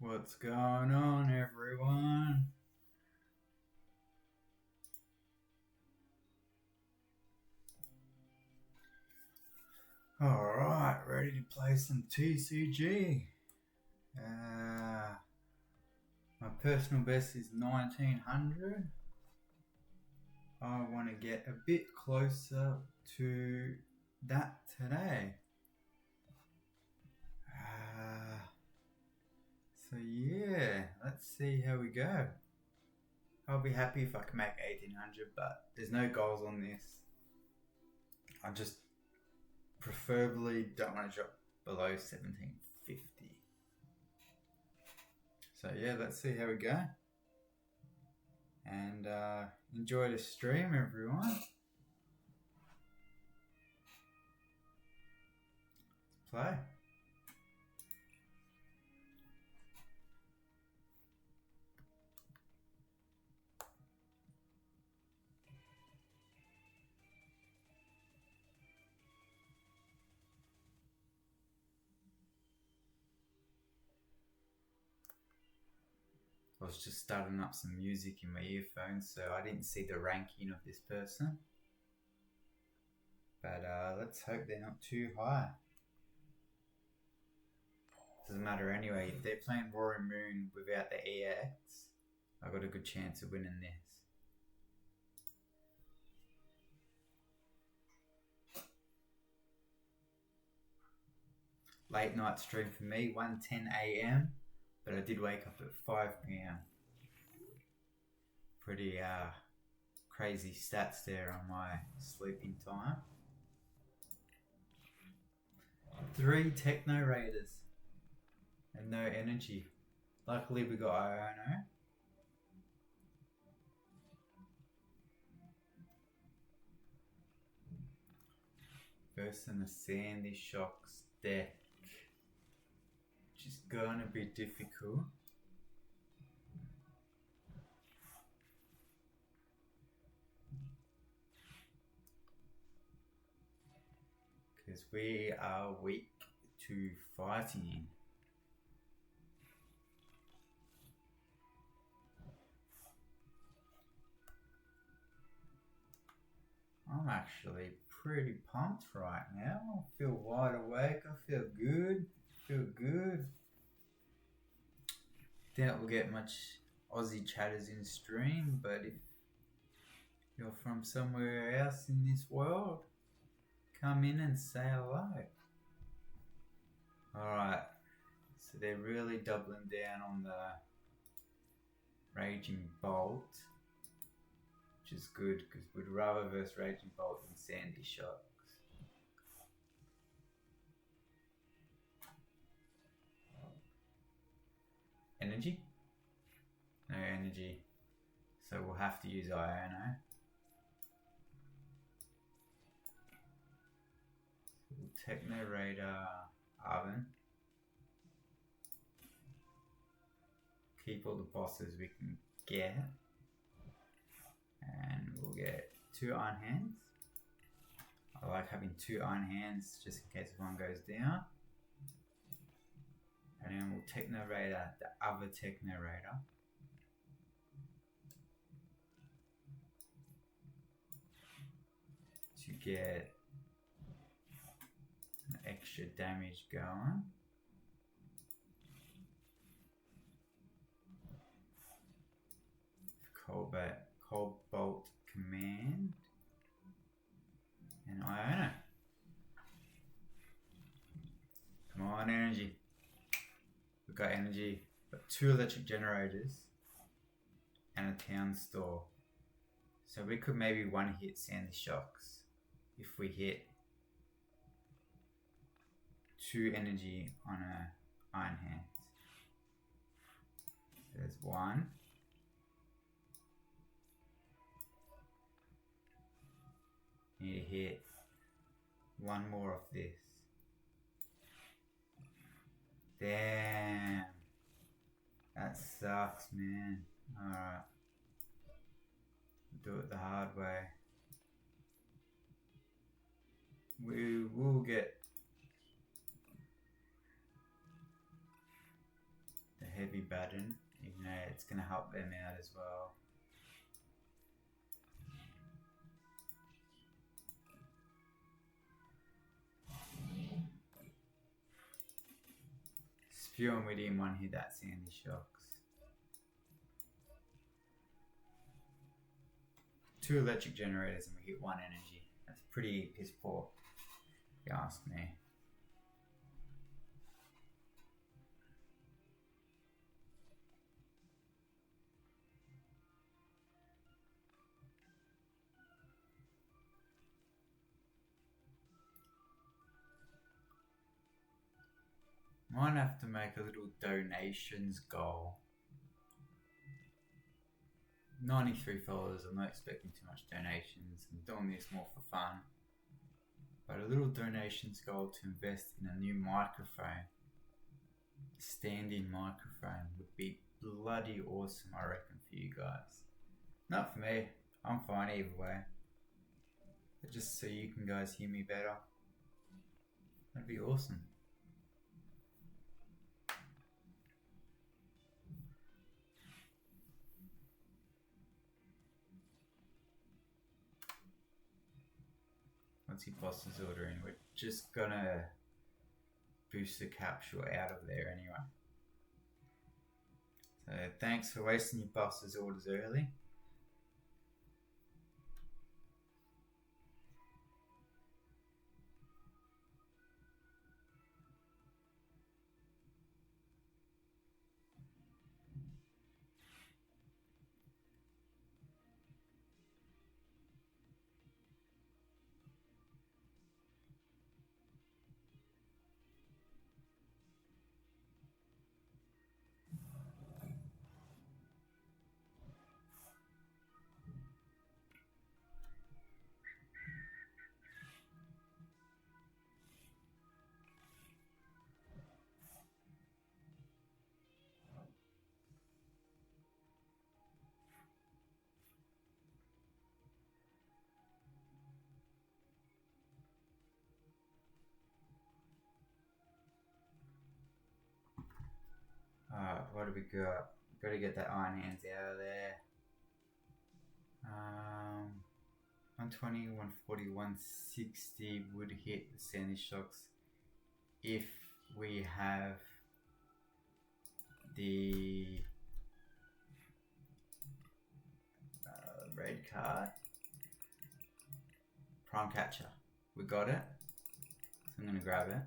What's going on, everyone? Alright, ready to play some TCG. My personal best is 1900. I want to get a bit closer to that today. So yeah, let's see how we go. I'll be happy if I can make 1800, but there's no goals on this. I just preferably don't want to drop below 1750. So yeah, let's see how we go. And enjoy the stream, everyone. Let's play. I was just starting up some music in my earphones, so I didn't see the ranking of this person. But let's hope they're not too high. Doesn't matter anyway. If they're playing Roaring Moon without the EX, I got a good chance of winning this. Late night stream for me, 1:10 AM, but I did wake up at 5 PM. Pretty crazy stats there on my sleeping time. 3 Techno Raiders and no energy. Luckily we got Iono. Versus the Sandy Shocks deck, which is gonna be difficult. Because we are weak to fighting. I'm actually pretty pumped right now. I feel wide awake. I feel good. Doubt we'll get much Aussie chatters in stream, but if you're from somewhere else in this world, come in and say hello. Alright, so they're really doubling down on the Raging Bolt, which is good because we'd rather verse Raging Bolt than Sandy Shocks. Energy? No energy, so we'll have to use Iono. Techno Raider Oven. Keep all the bosses we can get. And we'll get 2 Iron Hands. I like having 2 Iron Hands just in case one goes down. And then we'll Techno Raider the other Techno Raider. To get extra damage going. Cobalt Command and Iono. Come on, energy. We've got energy. We've got 2 electric generators and a town store. So we could maybe one hit Sandy Shocks if we hit 2 energy on a Iron Hands. There's 1. Need to hit 1 more of this. Damn. That sucks, man. Alright. Do it the hard way. We will get the heavy Baden, even though it's going to help them out as well. Spew and Witty in one hit, that Sandy Shocks. 2 electric generators and we hit 1 energy. That's pretty piss poor, if you ask me. Might have to make a little donations goal. 93 followers, I'm not expecting too much donations. I'm doing this more for fun. But a little donations goal to invest in a new microphone, stand-in microphone, would be bloody awesome, I reckon, for you guys. Not for me, I'm fine either way. But just so you can guys hear me better, that'd be awesome. Once he bosses ordering, we're just gonna boost the capsule out of there anyway. So thanks for wasting your boss's orders early. What do we got? Got to get that Iron Hands out of there. 120, 140, 160 would hit the Sandy Shocks if we have the red card. Prime Catcher. We got it. So I'm going to grab it.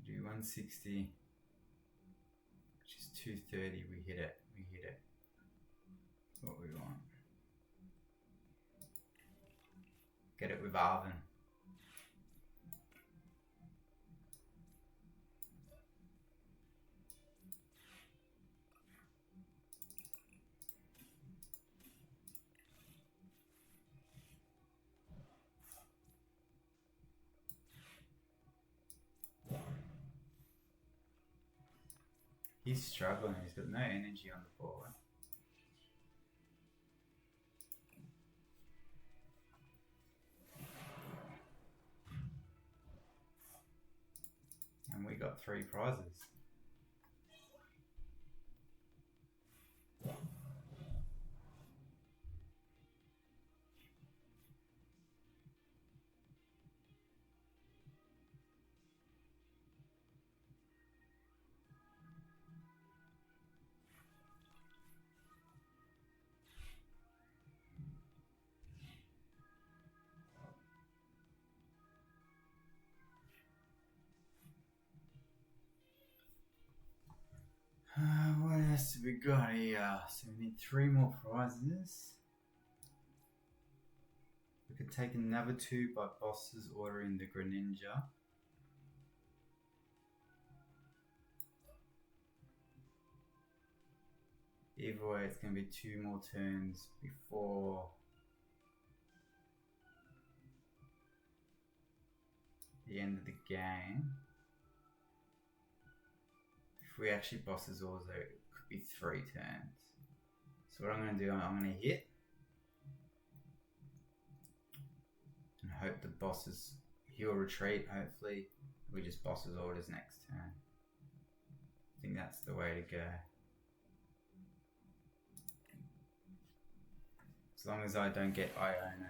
Do 160, which is 230. We hit it. We hit it. What we want. Get it with Arvin. He's struggling, he's got no energy on the board. And we got 3 prizes. What else have we got here? So we need 3 more prizes. We could take another 2 by bosses ordering the Greninja. Either way, it's going to be 2 more turns before the end of the game. If we actually bosses orders, it could be 3 turns. So what I'm going to do, I'm going to hit and hope the bosses, he'll retreat hopefully, We just boss's orders next turn. I think that's the way to go. As long as I don't get Iono.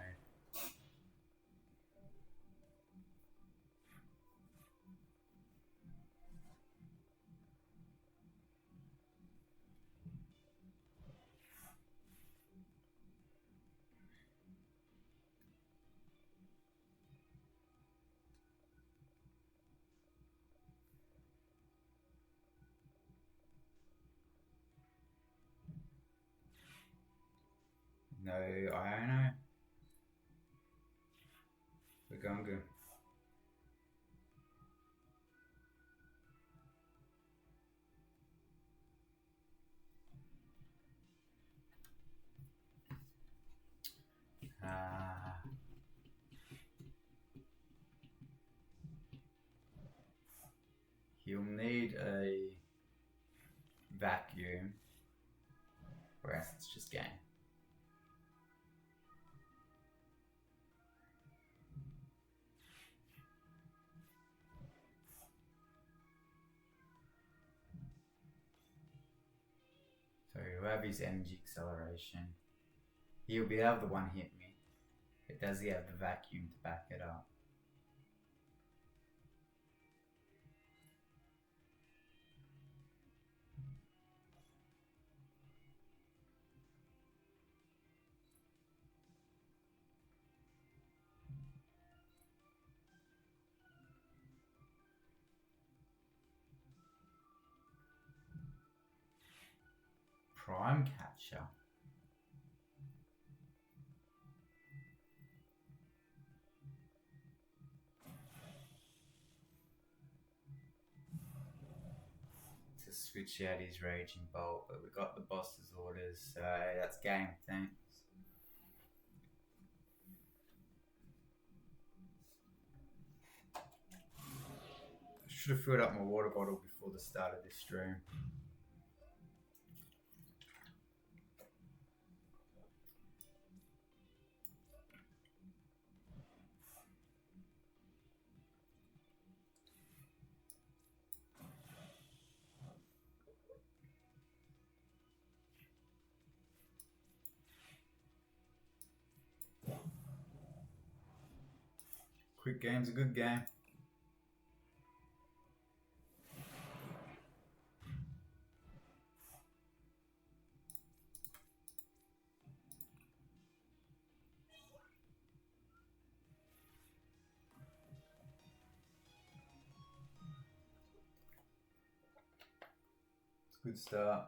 No Iono. We're going good. He'll need a vacuum, or else it's just game. So he'll have his energy acceleration. He'll be able to one hit me. But does he have the vacuum to back it up? Prime catcher. To switch out his Raging Bolt, but we got the boss's orders, so that's game, thanks. Should have filled up my water bottle before the start of this stream. Quick game's a good game. It's a good start.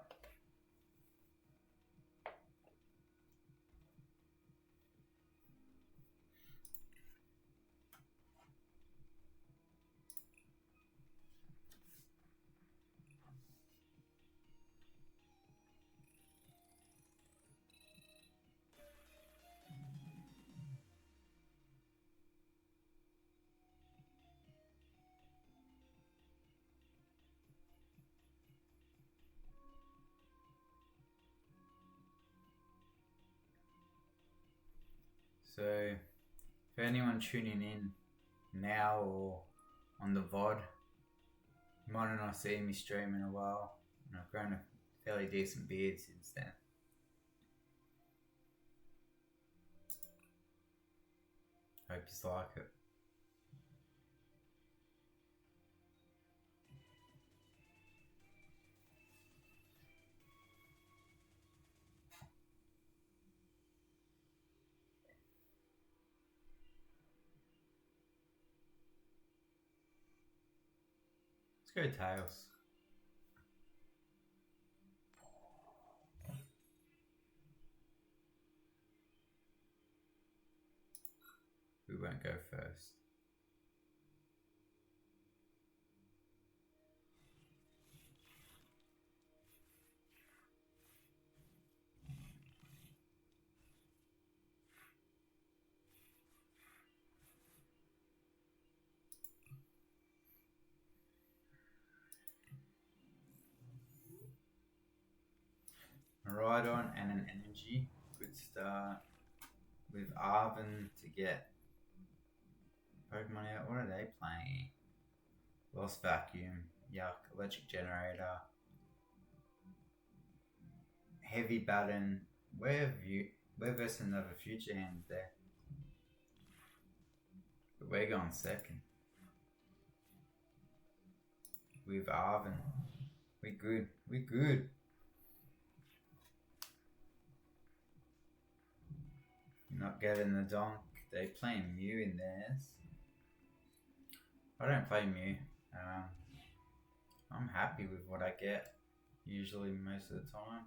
So, for anyone tuning in now or on the VOD, you might not see me stream in a while, and I've grown a fairly decent beard since then. Hope you like it. Let's go Tails. We won't go first. Rhydon and an energy. Good start with Arven to get Pokemon out. What are they playing? Lost Vacuum, yuck. Electric Generator, Heavy Baton. We're versus another future hand there. But we're going second. With Arvin. We good. We good. Not getting the donk. They playing Mew in theirs. I don't play Mew. I'm happy with what I get. Usually most of the time.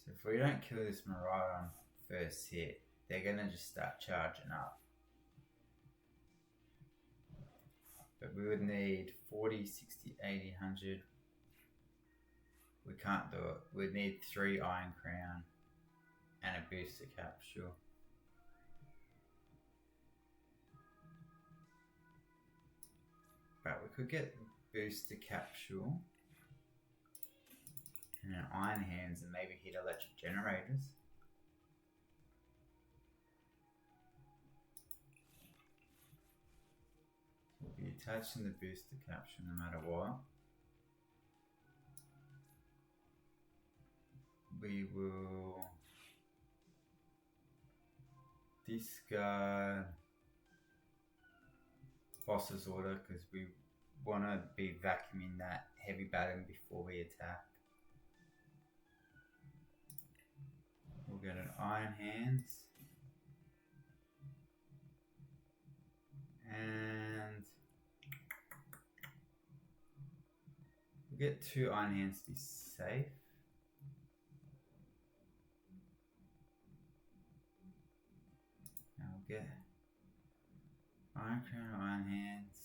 So if we don't kill this Marauder on first hit, they're gonna just start charging up. But we would need 40, 60, 80, 100. We can't do it. We'd need 3 Iron Crown and a booster capsule. But we could get the booster capsule and an Iron Hands and maybe hit Electric Generators. We'll be attaching the booster capsule no matter what. We will discard Boss's Order because we want to be vacuuming that Heavy Baton before we attack. We'll get an Iron Hands and we'll get 2 Iron Hands to be safe. Get Iron Crown, Iron Hands.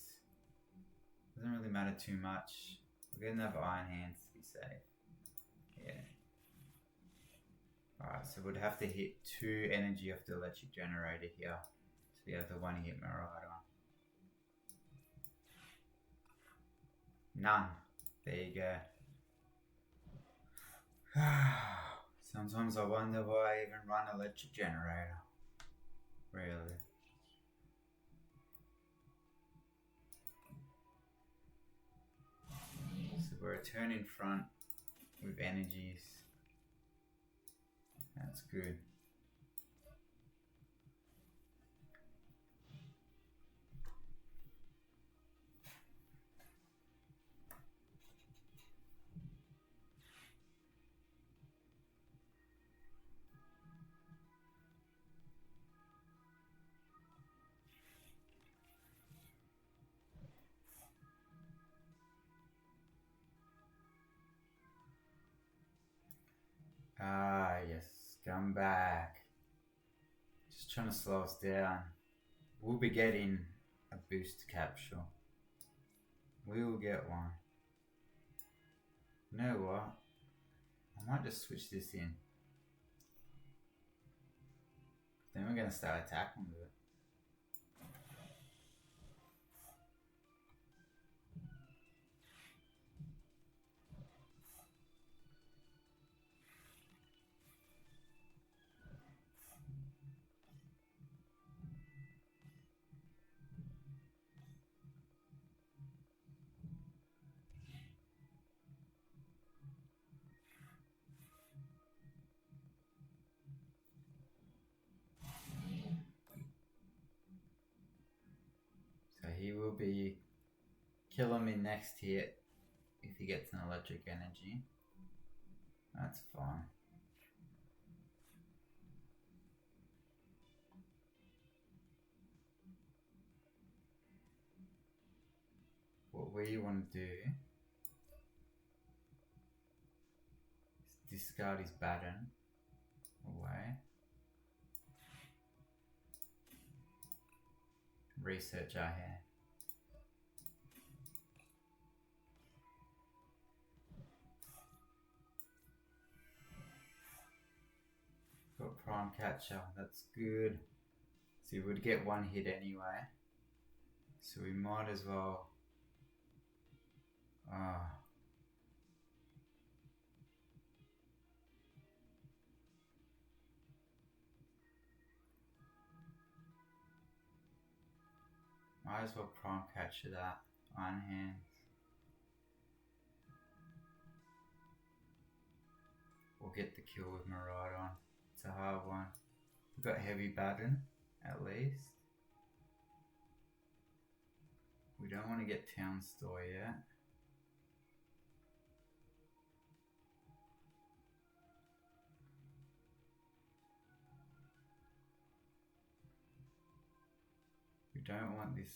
Doesn't really matter too much. We're gonna have Iron Hands to be safe. Yeah. Alright, so we'd have to hit 2 energy off the Electric Generator here to be able to one hit Marauder. None. There you go. Sometimes I wonder why I even run Electric Generator. Really? So we're a turn in front with energies. That's good. Ah, yes, scumbag. Just trying to slow us down. We'll be getting a boost capsule. We will get one. You know what? I might just switch this in. Then we're going to start attacking with it. He will be killing me next hit if he gets an electric energy. That's fine. What we want to do is discard his baton away. Research our hand. Got Prime Catcher, that's good. So we would get one hit anyway. So we might as well. Might as well prime catcher that. Iron Hands. We'll get the kill with Miraidon. It's a hard one. We've got Heavy Baton, at least. We don't want to get Town Store yet. We don't want this.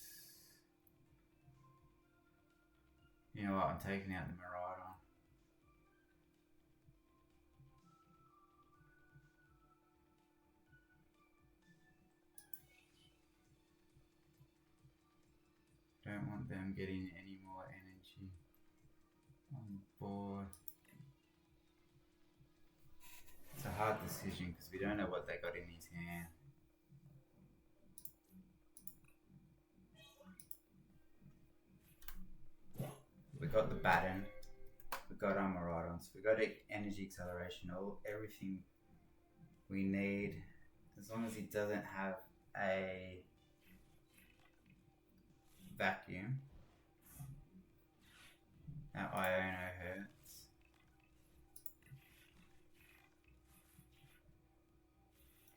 You know what? I'm taking out the Miraidon. Don't want them getting any more energy on board. It's a hard decision because we don't know what they got in his hand. We got the Baton, we got our Miraidons, we got energy acceleration, everything we need. As long as he doesn't have a vacuum. That Iono hurts.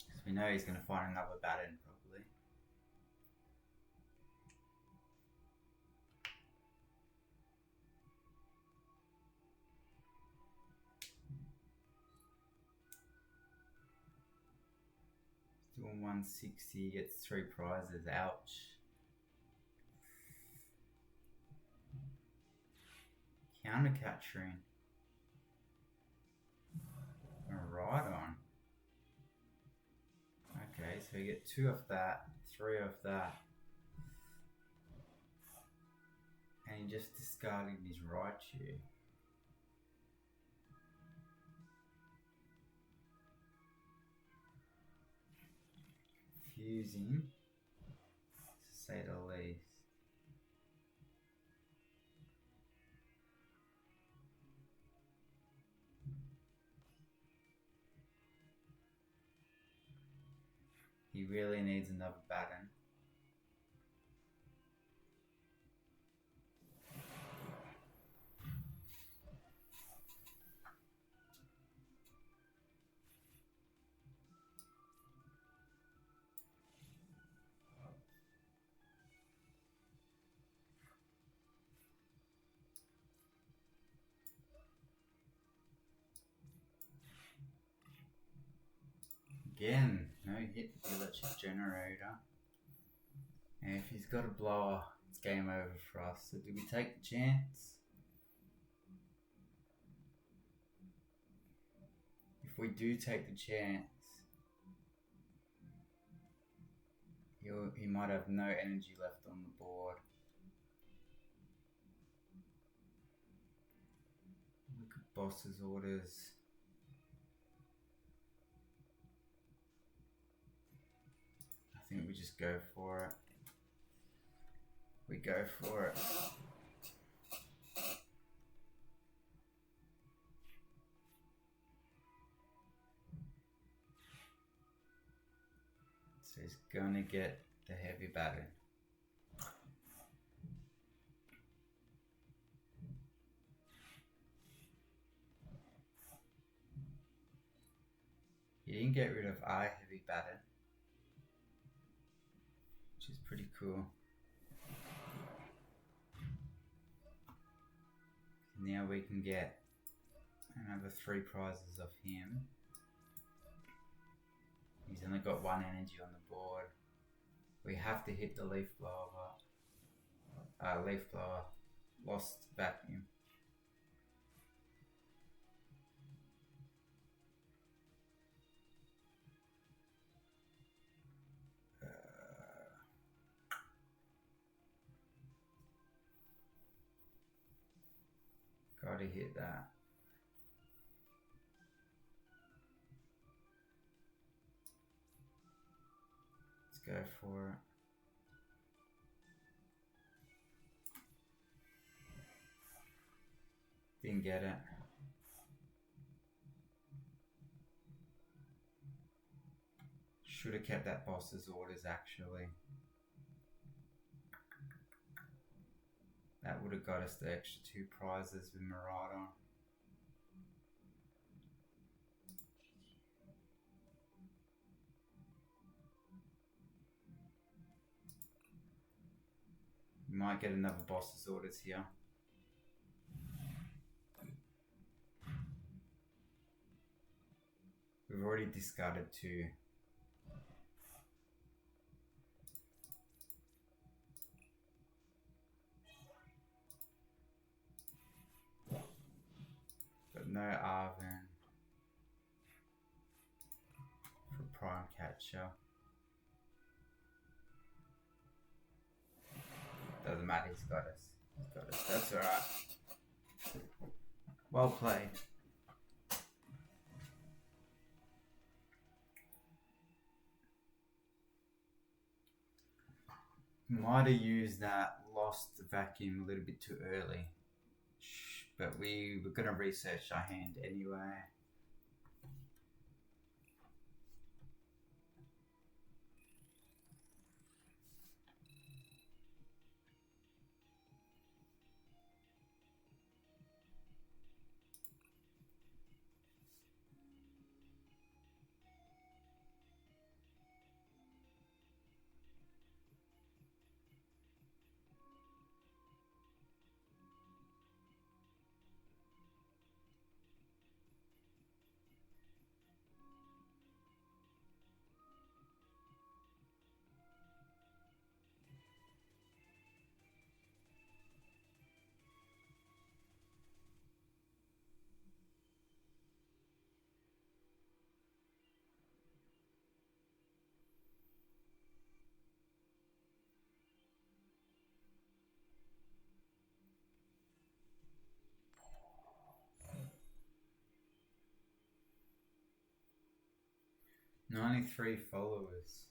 Because we know he's going to find another Baton probably. Doing 160, gets 3 prizes, ouch. Counter capturing. Miraidon. Okay, so you get 2 of that, 3 of that. And he just discarded his Raichu. Confusing, to say the least. He really needs another Baton. Again, no hit with the electric generator. And if he's got a blower, it's game over for us. So do we take the chance? If we do take the chance, he might have no energy left on the board. Look at boss's orders. I think we just go for it. We go for it. So he's gonna get the Heavy Baton. He didn't get rid of our Heavy Baton, which is pretty cool. Now we can get another 3 prizes off him. He's only got 1 energy on the board. We have to hit the Leaf Blower. Leaf Blower. Lost Vacuum. Gotta hit that. Let's go for it. Didn't get it. Should have kept that boss's orders actually. would have got us the extra 2 prizes with Marauder. We might get another boss's orders here. We've already discarded 2. But no Arven for Prime Catcher. Doesn't matter, he's got us. He's got us. That's alright. Well played. Might have used that lost vacuum a little bit too early. But we were going to research our hand anyway. $93 followers.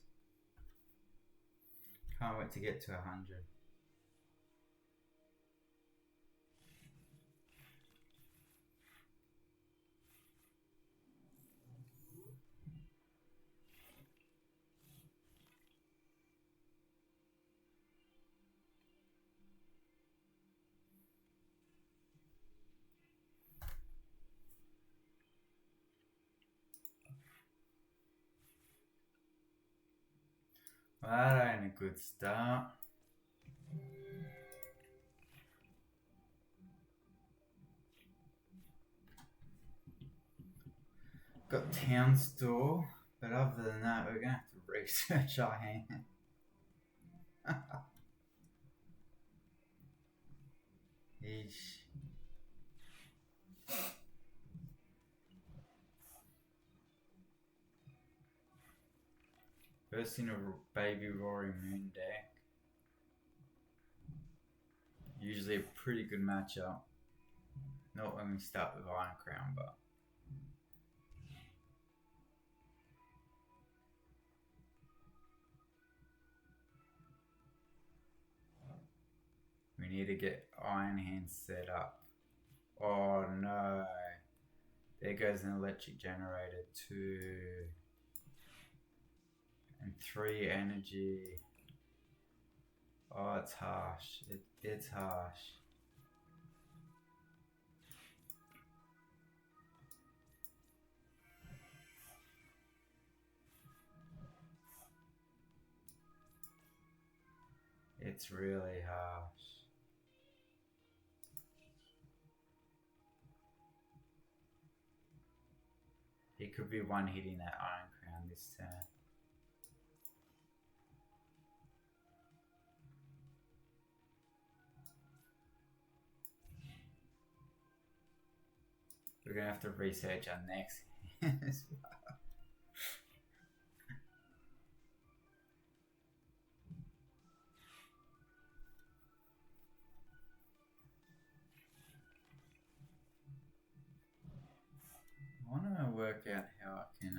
Can't wait to get to 100. Well, that ain't a good start. Got Town Store, but other than that, we're going to have to research our hand. Eesh. First in a Baby Roaring Moon deck. Usually a pretty good matchup. Not when we start with Iron Crown, but we need to get Iron Hand set up. Oh no. There goes an electric generator. 2 and 3 energy. Oh, it's harsh. It's harsh. It's really harsh. He could be one hitting that Iron Crown this turn. We're gonna have to research our next as well. I want to work out how I can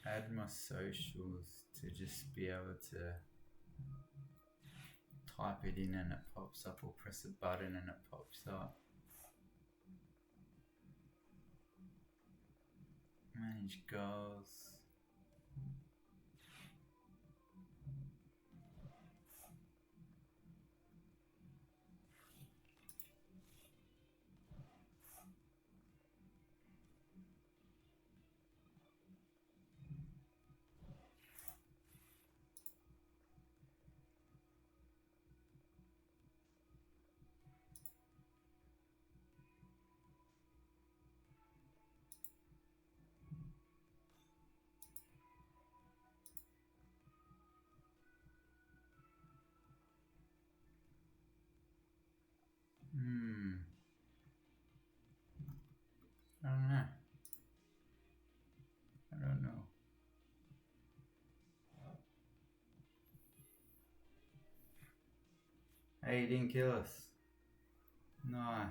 add my socials to just be able to type it in and it pops up, or press a button and it pops up. Manage goals. don't know. I don't know. Hey, he didn't kill us. Nice.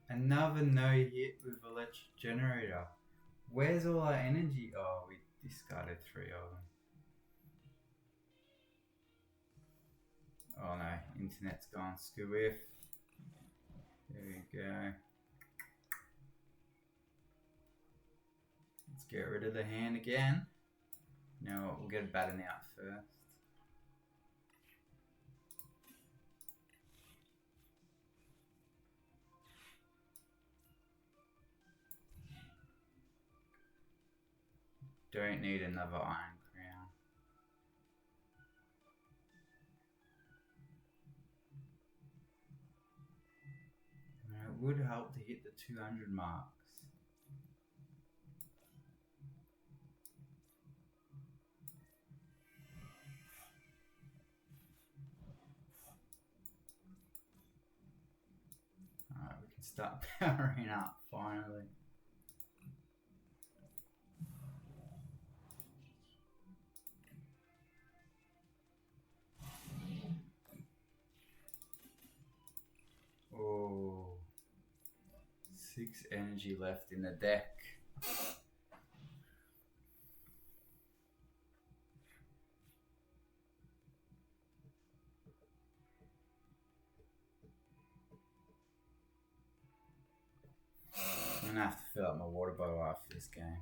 Another no hit with electric generator. Where's all our energy? Oh, we discarded 3 of them. Oh no, internet's gone squiff. There we go. Let's get rid of the hand again. Now we'll get a batten out first. Don't need another Iron Crown. It would help to hit the 200 marks. Alright, we can start powering up finally. Oh, 6 energy left in the deck. I'm gonna have to fill up my water bottle after this game.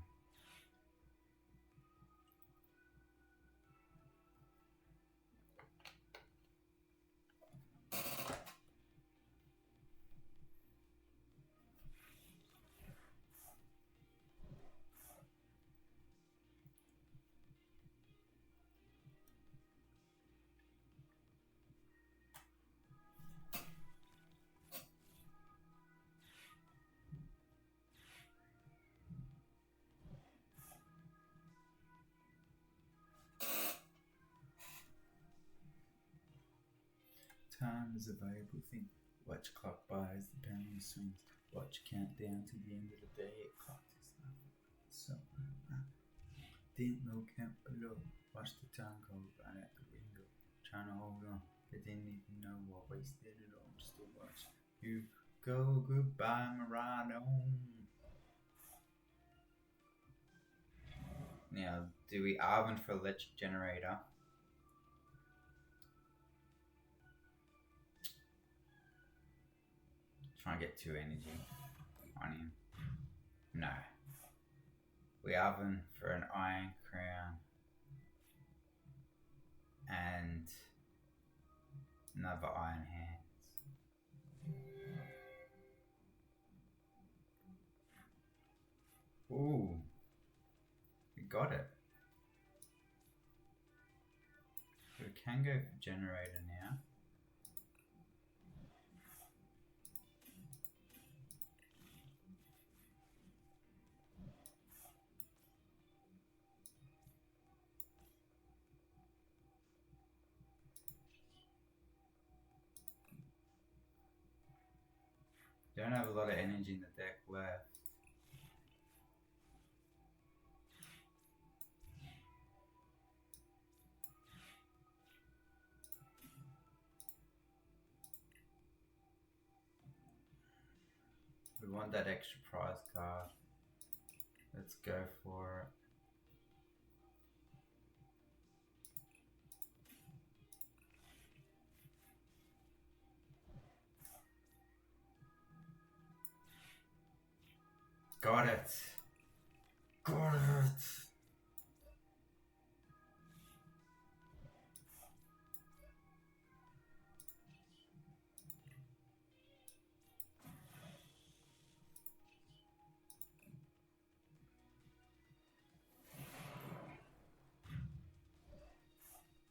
Time is a valuable thing. Watch clock buys, the pendulum swings. Watch count down to the end of the day. Clock is not so. Didn't look out below. Watch the time go right out the window. Trying to hold on, but didn't even know I wasted it all just to watch you go. Goodbye, my ride home. Now, do we Arvin for electric generator? Try and get 2 energy on him. No. We Arvin for an Iron Crown and another Iron Hands. Ooh, we got it. So we can go for generator now. Don't have a lot of energy in the deck left. We want that extra prize card. Let's go for it. Got it. Got it.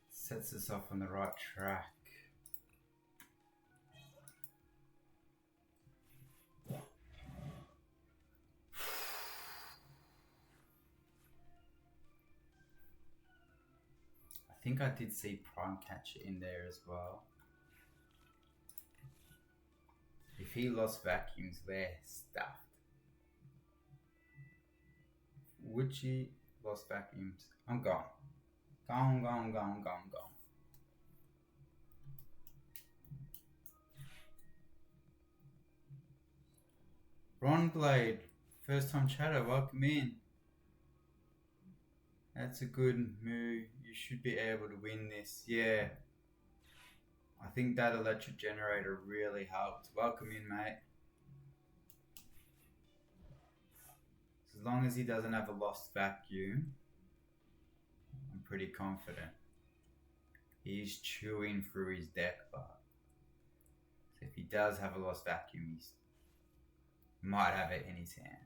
Sets us off on the right track. I think I did see Prime Catcher in there as well. If he lost vacuums, we're stuffed. Witchy lost vacuums. I'm gone. Gone. Ron Blade, first time chatter, welcome in. That's a good move. You should be able to win this. Yeah. I think that electric generator really helped. Welcome in, mate. As long as he doesn't have a lost vacuum, I'm pretty confident. He's chewing through his deck, but so if he does have a lost vacuum, he might have it in his hand.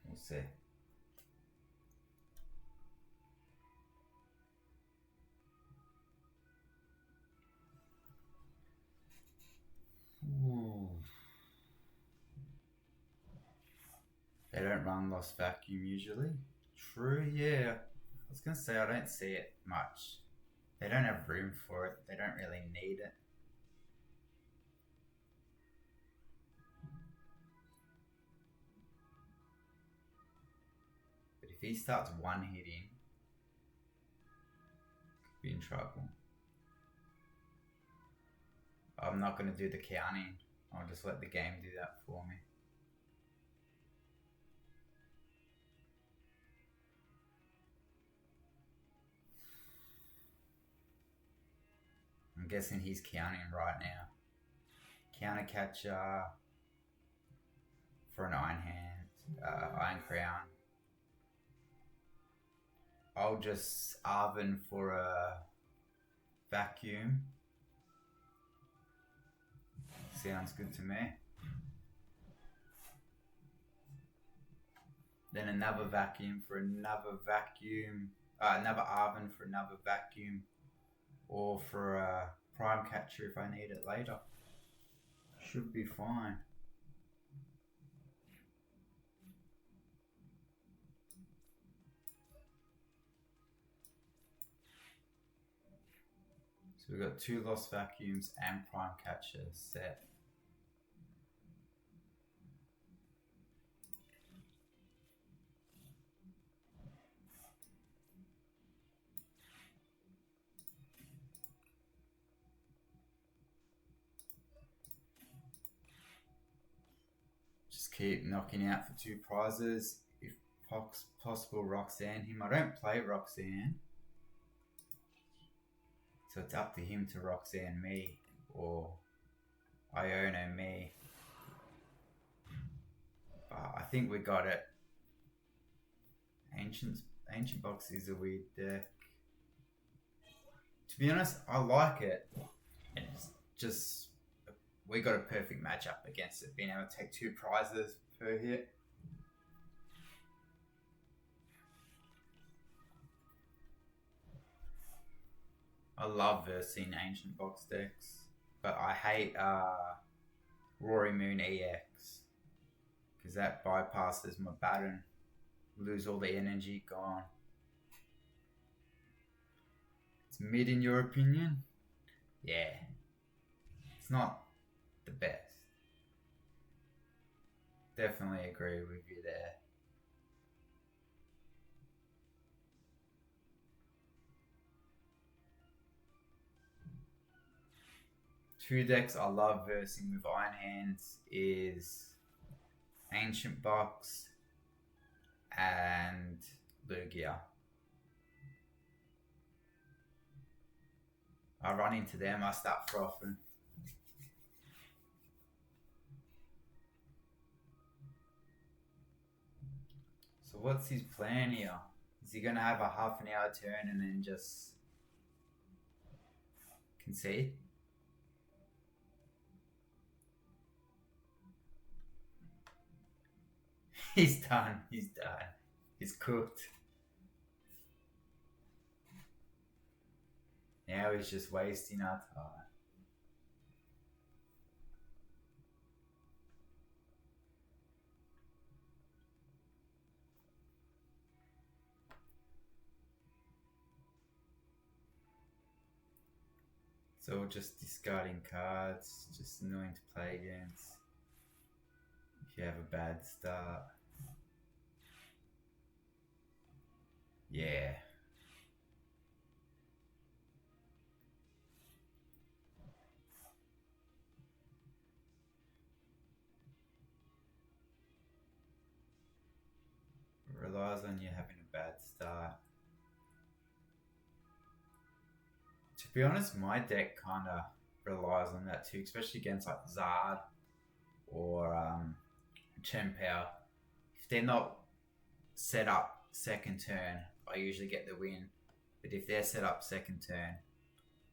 We'll see. Ooh. They don't run lost vacuum usually. True, yeah. I was gonna say I don't see it much. They don't have room for it. They don't really need it. But if he starts one hitting, could be in trouble. I'm not gonna do the counting. I'll just let the game do that for me. I'm guessing he's counting right now. Counter catcher for an Iron Hand, Iron Crown. I'll just Arven for a vacuum. Sounds good to me. Then another vacuum for another vacuum. Another Arven for another vacuum. Or for a prime catcher if I need it later. Should be fine. So we've got 2 lost vacuums and prime catchers set. Just keep knocking out for 2 prizes. If possible, Roxanne him. I don't play Roxanne. So it's up to him to Roxanne me or Iona me. I think we got it. Ancient Box is a weird deck. To be honest, I like it. It's just we got a perfect matchup against it, being able to take 2 prizes per hit. I love versing Ancient Box decks, but I hate Rory Moon EX because that bypasses my Baton. Lose all the energy, gone. It's mid in your opinion? Yeah. It's not the best. Definitely agree with you there. Two decks I love versing with Iron Hands is Ancient Box and Lugia. I run into them, I start frothing. So what's his plan here? Is he gonna have a half an hour turn and then just concede? He's done. He's cooked. Now he's just wasting our time. It's all just discarding cards, just annoying to play against if you have a bad start. Yeah. It relies on you having a bad start. To be honest, my deck kind of relies on that too, especially against like Zard or Chen Pao. If they're not set up second turn, I usually get the win. But if they're set up second turn,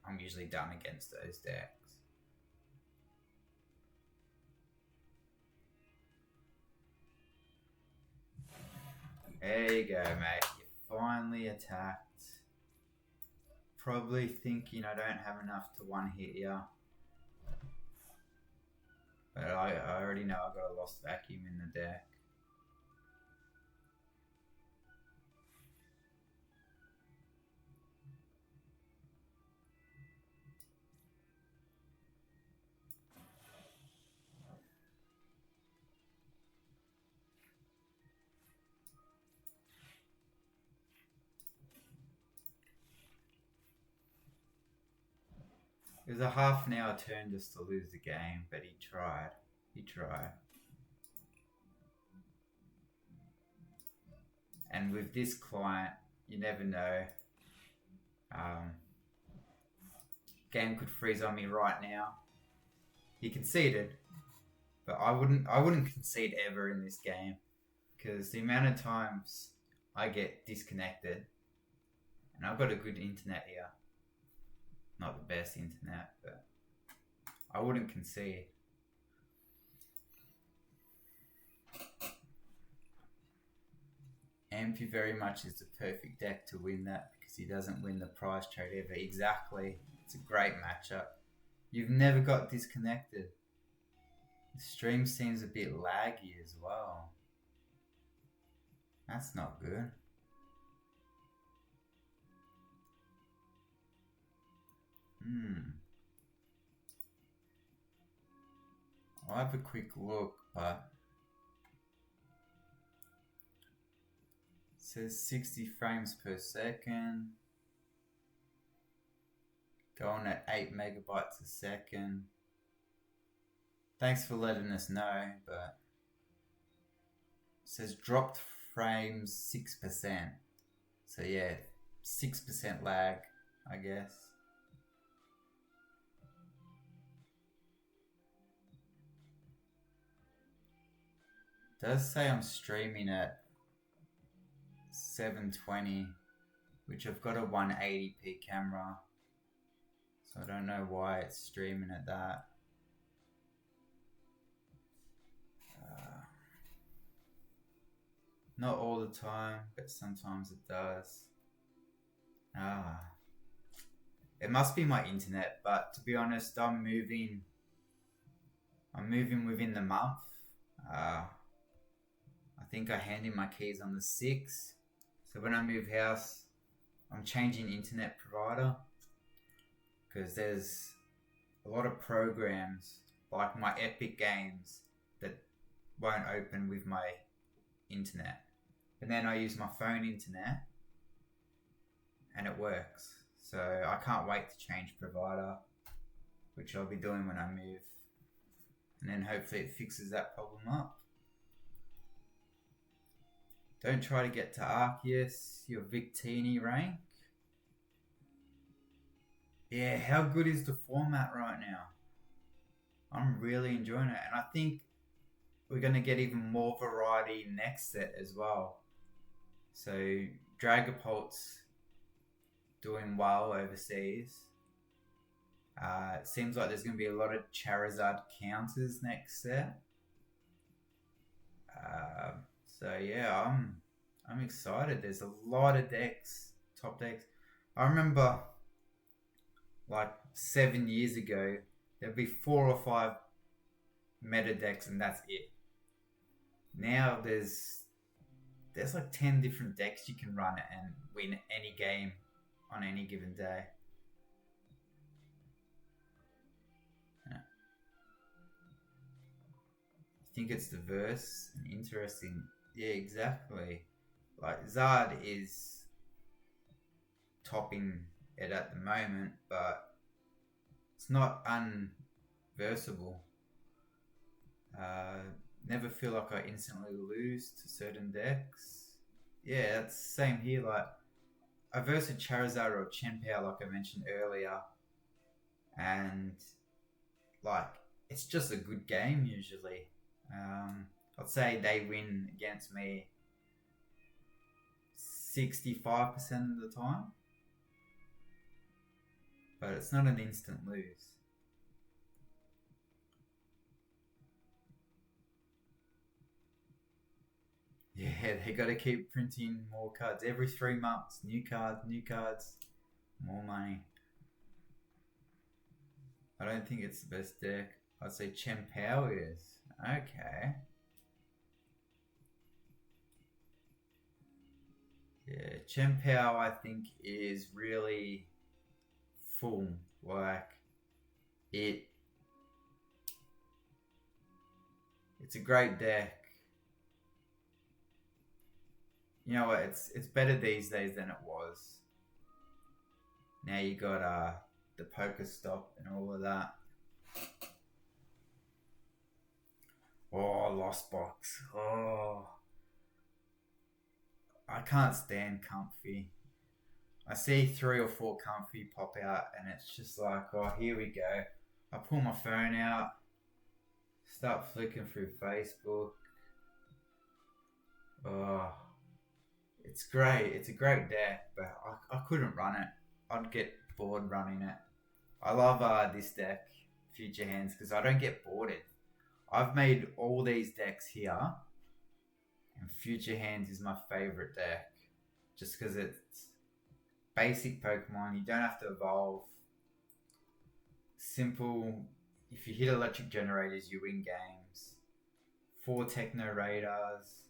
I'm usually done against those decks. There you go, mate. You finally attacked. Probably thinking I don't have enough to one hit you. But I already know I've got a Lost Vacuum in the deck. It was a half an hour turn just to lose the game, but he tried. He tried. And with this client, you never know. Game could freeze on me right now. He conceded, but I wouldn't concede ever in this game because the amount of times I get disconnected, and I've got a good internet here. Not the best internet, but I wouldn't concede. Ampy very much is the perfect deck to win that because he doesn't win the prize trade ever. Exactly. It's a great matchup. You've never got disconnected. The stream seems a bit laggy as well. That's not good. I'll have a quick look, but it says 60 frames per second. Going at 8 megabytes a second. Thanks for letting us know, but it says dropped frames 6%. So yeah, 6% lag, I guess. It does say I'm streaming at 720, which I've got a 180p camera. So I don't know why it's streaming at that. Not all the time, but sometimes it does. It must be my internet, but to be honest, I'm moving within the month. I think I hand in my keys on the 6th. So when I move house, I'm changing internet provider because there's a lot of programs like my Epic games that won't open with my internet. And then I use my phone internet and it works. So I can't wait to change provider, which I'll be doing when I move. And then hopefully it fixes that problem up. Don't try to get to Arceus, your Victini rank. Yeah, how good is the format right now? I'm really enjoying it. And I think we're going to get even more variety next set as well. So Dragapult's doing well overseas. It seems like there's going to be a lot of Charizard counters next set. So yeah, I'm excited. There's a lot of decks, top decks. I remember like 7 years ago, there'd be 4 or 5 meta decks and that's it. Now there's like 10 different decks you can run and win any game on any given day. think it's diverse and interesting. Yeah, exactly. Like Zard is topping it at the moment, but it's not unversable. Never feel like I instantly lose to certain decks. Yeah, that's the same here. Like I verse a Charizard or Chenpao, like I mentioned earlier, and like it's just a good game usually. I'd say they win against me 65% of the time, but it's not an instant lose. Yeah, they got to keep printing more cards every 3 months. New cards, more money. I don't think it's the best deck. I'd say Chen Pao is. Okay. Yeah, Chen Pao I think is really full. Like it it's a great deck. You know what, it's better these days than it was. Now you got the poker stop and all of that. Oh, Lost Box. Oh, I can't stand comfy. I see 3 or 4 comfy pop out, and it's just like, oh, here we go. I pull my phone out, start flicking through Facebook. Oh, it's great. It's a great deck, but I couldn't run it. I'd get bored running it. I love this deck, Future Hands, because I don't get bored. I've made all these decks here, and Future Hands is my favorite deck, just because it's basic Pokemon. You don't have to evolve. Simple. If you hit electric generators, you win games. 4 Techno Radars.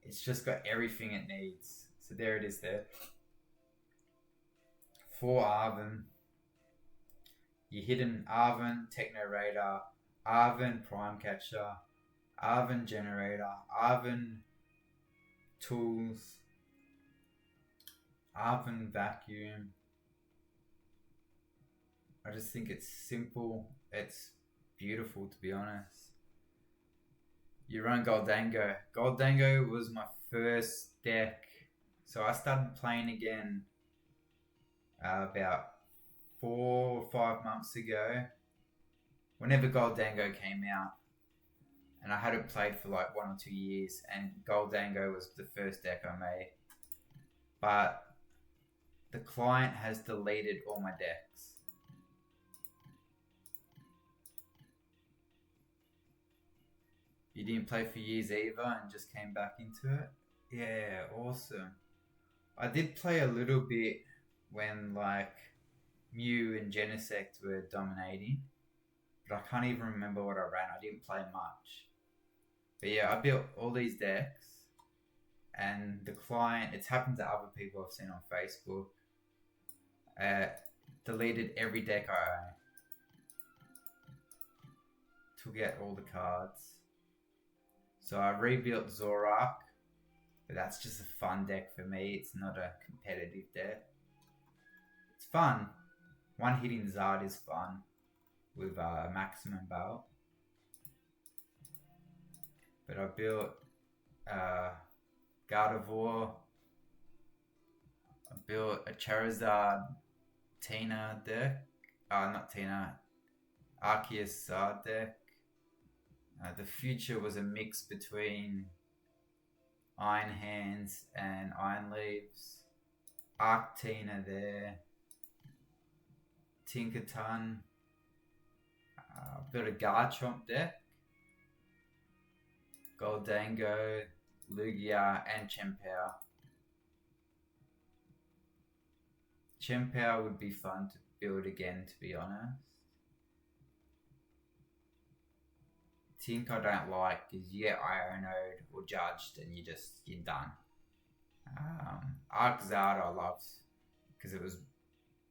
It's just got everything it needs. So there it is there. 4 Arven. You hit an Arven Techno Radar, Arven Prime Catcher, Arven Generator, Arven Tools, Arven Vacuum. I just think it's simple. It's beautiful, to be honest. You run Goldango. Goldango was my first deck. So I started playing again about 4 or 5 months ago. Whenever Goldango came out. And I hadn't played for like 1 or 2 years. And Goldango was the first deck I made. But the client has deleted all my decks. You didn't play for years either and just came back into it? Yeah, awesome. I did play a little bit when like Mew and Genesect were dominating, but I can't even remember what I ran. I didn't play much. But yeah, I built all these decks, and the client, it's happened to other people I've seen on Facebook, deleted every deck I own. Took out all the cards. So I rebuilt Zorak, but that's just a fun deck for me. It's not a competitive deck. It's fun. One hitting Zard is fun with maximum belt. But I built Gardevoir. I built a Charizard Tina deck. Not Tina. Arceus Zard deck. The future was a mix between Iron Hands and Iron Leaves. Arctina there. Tinkerton. Built a Garchomp deck. Goldango, Lugia, and Chempao. Chempao would be fun to build again, to be honest. Tink I don't like because you get Ionode or Judged and you're done. Arczard I loved because it was a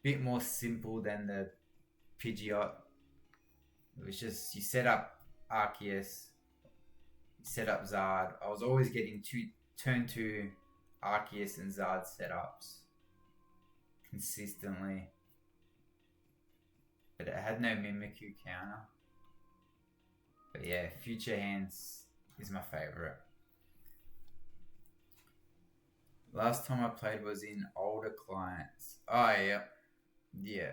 bit more simple than the Pidgeot. It was just you set up Arceus, set up Zard. I was always getting turn 2 Arceus and Zard setups consistently. But it had no Mimikyu counter. But yeah, Future Hands is my favourite. Last time I played was in older clients. Oh, yeah. Yeah.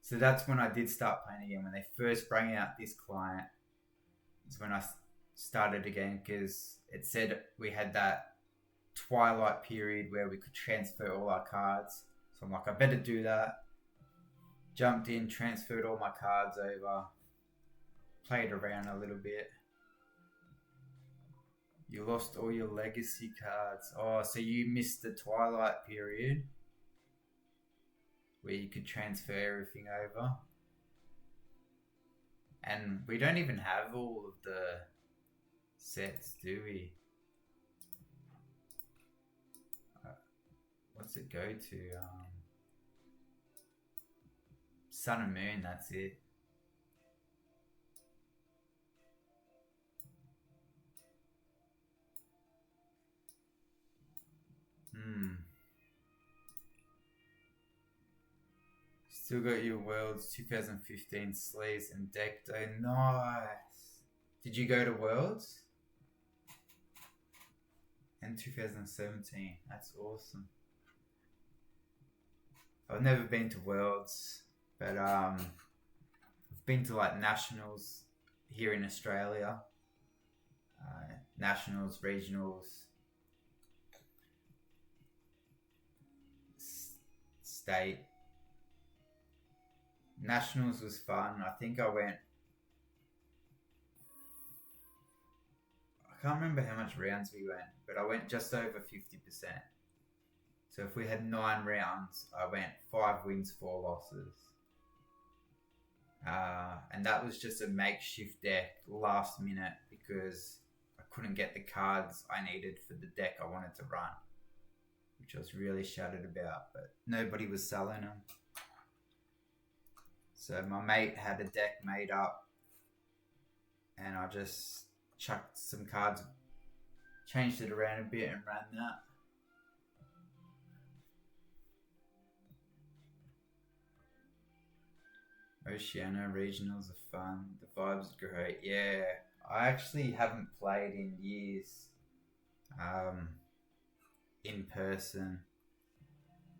So that's when I did start playing again. When they first brought out this client is when I started again, because it said we had that twilight period where we could transfer all our cards. So I'm like, I better do that. Jumped in, transferred all my cards over. Played around a little bit. You lost all your legacy cards. Oh, so you missed the twilight period where you could transfer everything over. And we don't even have all of the sets, do we? What's it go to? Sun and Moon, that's it. Still got your Worlds 2015 sleeves and deck day. Nice. Did you go to Worlds? And 2017. That's awesome. I've never been to Worlds, but I've been to like nationals here in Australia. Nationals, regionals, state. Nationals was fun. I think I went. I can't remember how much rounds we went, but I went just over 50%. So if we had 9 rounds, I went 5 wins, 4 losses. And that was just a makeshift deck last minute because I couldn't get the cards I needed for the deck I wanted to run, which I was really shattered about, but nobody was selling them. So my mate had a deck made up and I just chucked some cards, changed it around a bit and ran that. Oceania regionals are fun. The vibes are great. Yeah, I actually haven't played in years in person,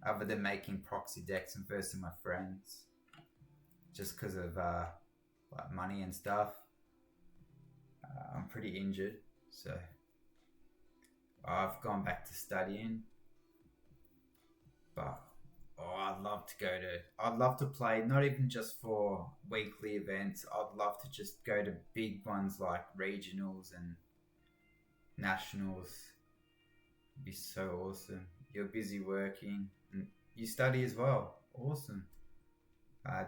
other than making proxy decks and versing my friends, just because of like money and stuff. I'm pretty injured, so I've gone back to studying. But I'd love to play, not even just for weekly events. I'd love to just go to big ones like regionals and nationals. It'd be so awesome. You're busy working and you study as well. Awesome.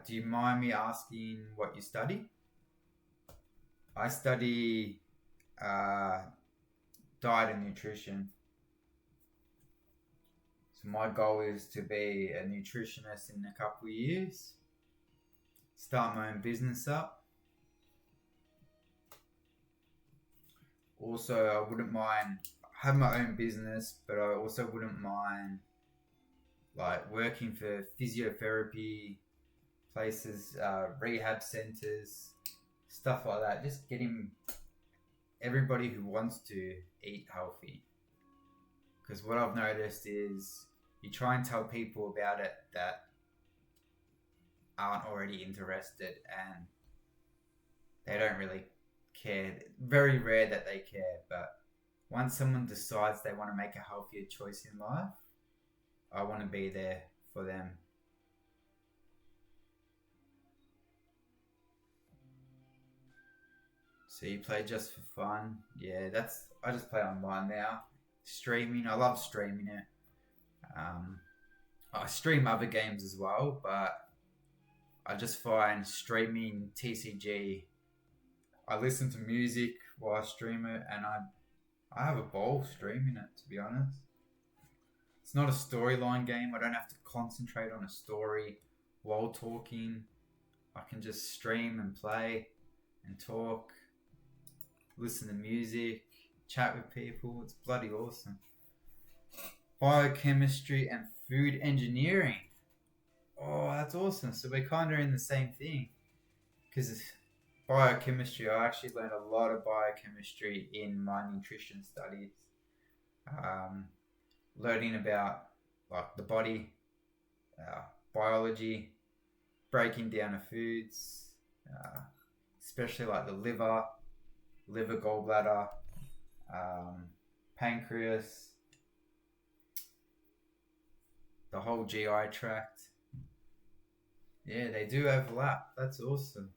Do you mind me asking what you study? I study diet and nutrition. So my goal is to be a nutritionist in a couple of years. Start my own business up. Also, I wouldn't mind have my own business, but I also wouldn't mind like working for physiotherapy places, rehab centers, stuff like that. Just getting everybody who wants to eat healthy. Because what I've noticed is you try and tell people about it that aren't already interested and they don't really care. Very rare that they care, but once someone decides they want to make a healthier choice in life, I want to be there for them. So you play just for fun? Yeah, I just play online now. Streaming, I love streaming it. I stream other games as well, but I just find streaming TCG, I listen to music while I stream it and I have a ball streaming it, to be honest. It's not a storyline game. I don't have to concentrate on a story while talking. I can just stream and play and talk. listen to music, chat with people. It's bloody awesome. Biochemistry and food engineering. Oh, that's awesome. So we're kind of in the same thing. Because biochemistry, I actually learned a lot of biochemistry in my nutrition studies. Learning about like the body, biology, breaking down of foods, especially like the liver gallbladder, pancreas, the whole GI tract. Yeah, they do overlap. That's awesome.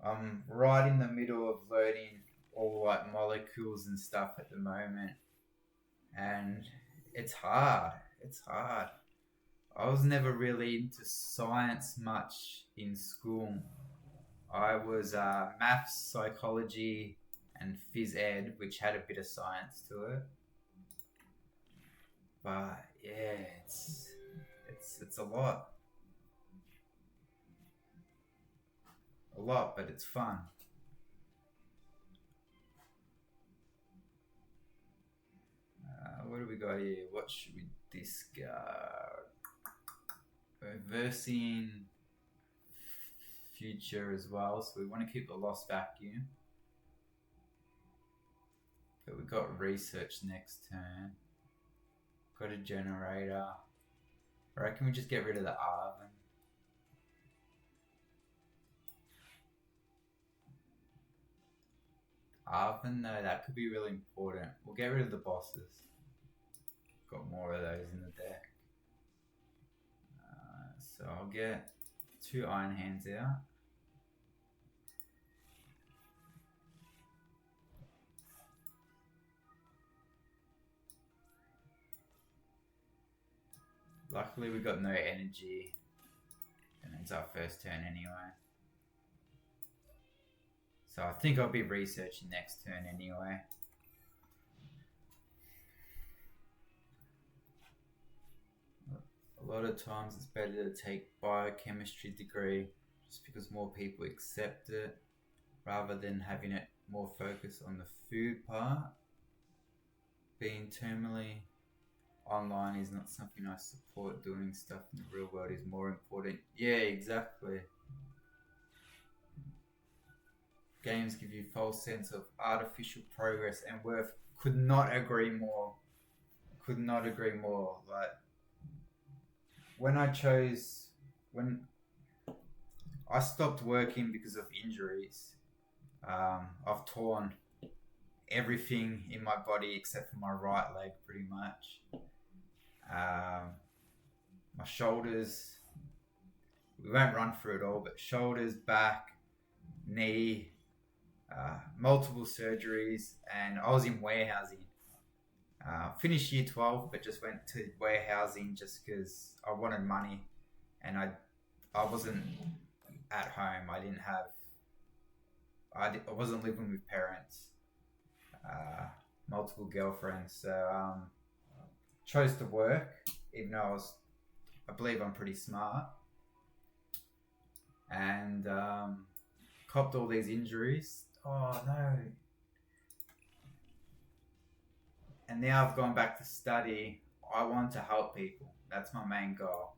I'm right in the middle of learning all like molecules and stuff at the moment, and it's hard. It's hard. I was never really into science much in school. I was maths, psychology, and phys ed, which had a bit of science to it. But yeah, it's a lot, but it's fun. What do we got here? What should we discuss? Reversing future as well, so we want to keep the lost vacuum. But we got research next turn. Got a generator. I reckon we just get rid of the Arven. Arven, though, that could be really important. We'll get rid of the bosses. Got more of those in the deck. So I'll get 2 Iron Hands out. Luckily we got no energy, and it's our first turn anyway. So I think I'll be researching next turn anyway. A lot of times it's better to take biochemistry degree just because more people accept it rather than having it more focused on the food part. Being terminally online is not something I support. Doing stuff in the real world is more important. Yeah, exactly. Games give you false sense of artificial progress and worth. Could not agree more. Like when I stopped working because of injuries, I've torn everything in my body except for my right leg pretty much. My shoulders, we won't run through it all, but shoulders, back, knee, multiple surgeries, and I was in warehousing. Finished year 12, but just went to warehousing just because I wanted money, and I wasn't at home. I wasn't living with parents, multiple girlfriends, so chose to work, even though I believe I'm pretty smart, and copped all these injuries. Oh no. And now I've gone back to study. I want to help people. That's my main goal.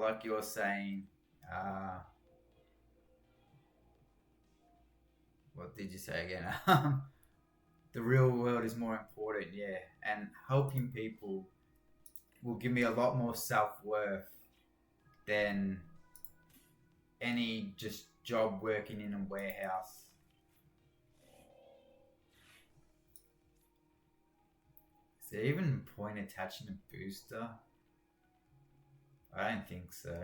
Like you're saying, what did you say again? The real world is more important, yeah. And helping people will give me a lot more self-worth than any just job working in a warehouse. Is there even a point attaching a booster? I don't think so.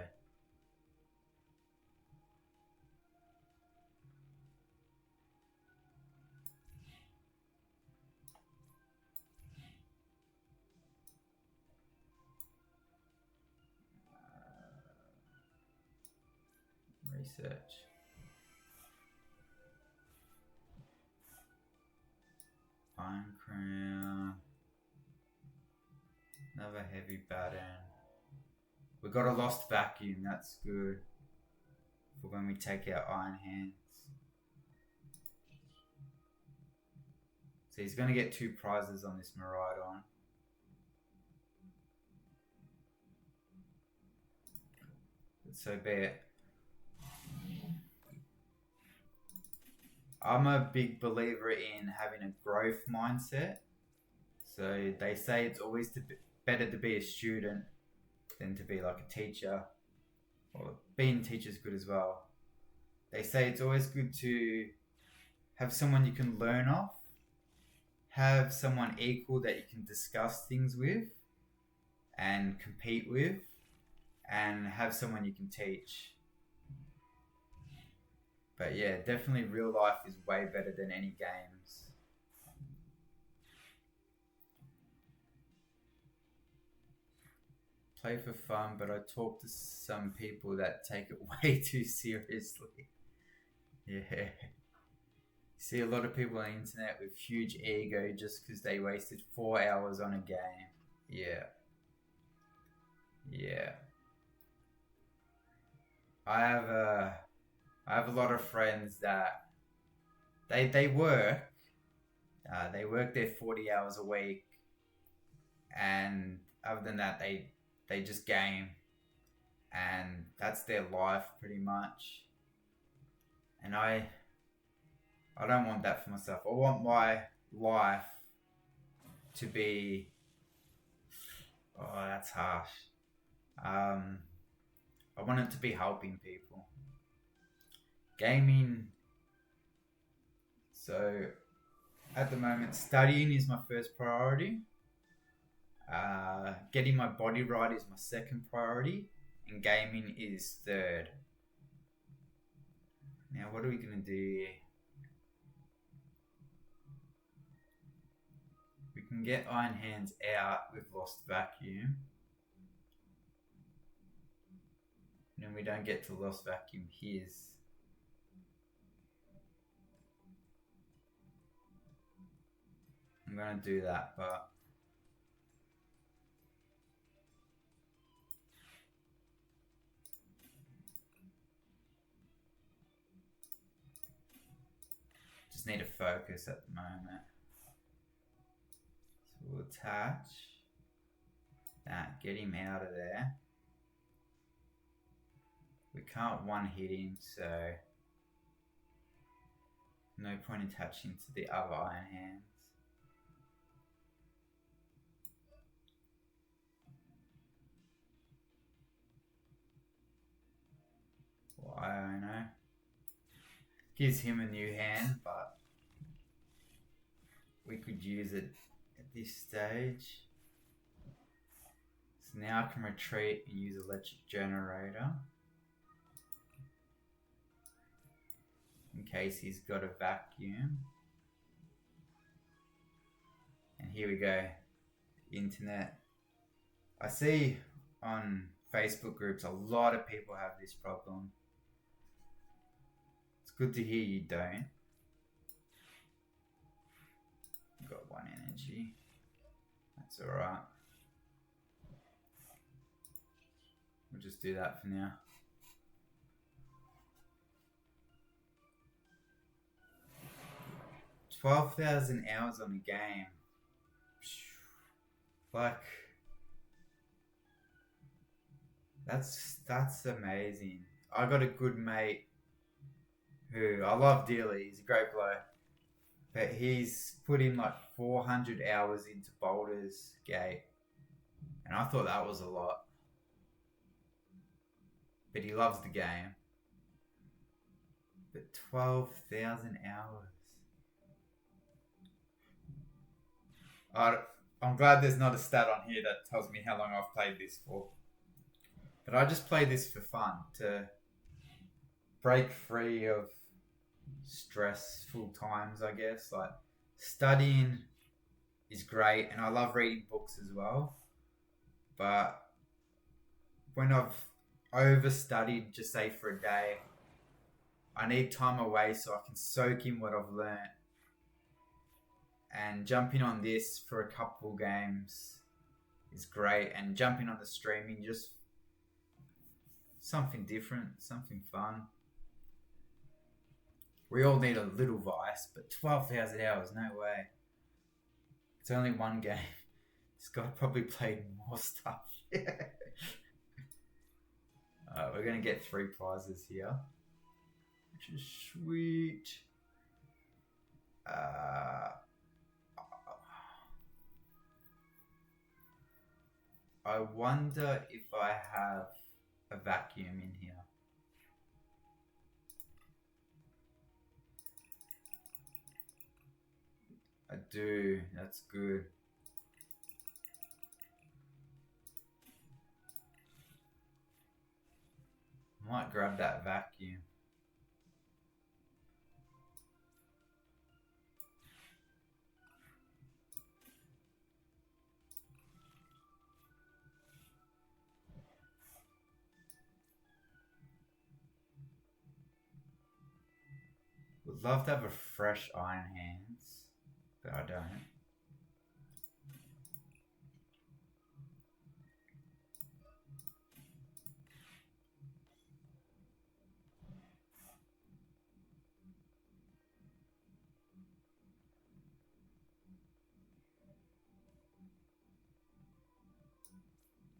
Research. Iron Crown. Another heavy baton. We got a lost vacuum, that's good. For when we take our Iron Hands. So he's going to get 2 prizes on this Miraidon. But so be it. I'm a big believer in having a growth mindset. So they say it's always better to be a student than to be like a teacher. Or being a teacher is good as well. They say it's always good to have someone you can learn off, have someone equal that you can discuss things with and compete with, and have someone you can teach. But yeah, definitely real life is way better than any games. Play for fun, but I talk to some people that take it way too seriously. Yeah. See a lot of people on the internet with huge ego just because they wasted 4 hours on a game. Yeah. Yeah. I have a lot of friends that they work their 40 hours a week, and other than that they just game, and that's their life pretty much. And I don't want that for myself. I want my life to be, oh, that's harsh. I want it to be helping people. Gaming. So at the moment, studying is my first priority. Getting my body right is my second priority, and gaming is third. Now, what are we going to do here? We can get Iron Hands out with Lost Vacuum. And then we don't get to Lost Vacuum his. I'm going to do that, but just need to focus at the moment. So we'll attach that, get him out of there. We can't one-hit him, so no point attaching to the other Iron Hands. Well, I don't know. Gives him a new hand, but we could use it at this stage. So now I can retreat and use Electric Generator in case he's got a vacuum. And here we go. Internet. I see on Facebook groups a lot of people have this problem. It's good to hear you don't. Got 1 energy. That's alright. We'll just do that for now. $12,000 hours on the game. Like, that's amazing. I got a good mate who I love dearly. He's a great bloke, but he's put in like 400 hours into Baldur's Gate, and I thought that was a lot. But he loves the game. But 12,000 hours. I'm glad there's not a stat on here that tells me how long I've played this for. But I just play this for fun, to break free of stressful times, I guess. Like, studying is great, and I love reading books as well. But when I've overstudied, just say for a day, I need time away so I can soak in what I've learnt. And jumping on this for a couple games is great, and jumping on the streaming, just something different, something fun. We all need a little vice, but 12,000 hours, no way. It's only one game. This guy probably played more stuff. We're going to get 3 prizes here, which is sweet. I wonder if I have a vacuum in here. I do. That's good. I might grab that vacuum. Would love to have a fresh Iron Hands, but I don't.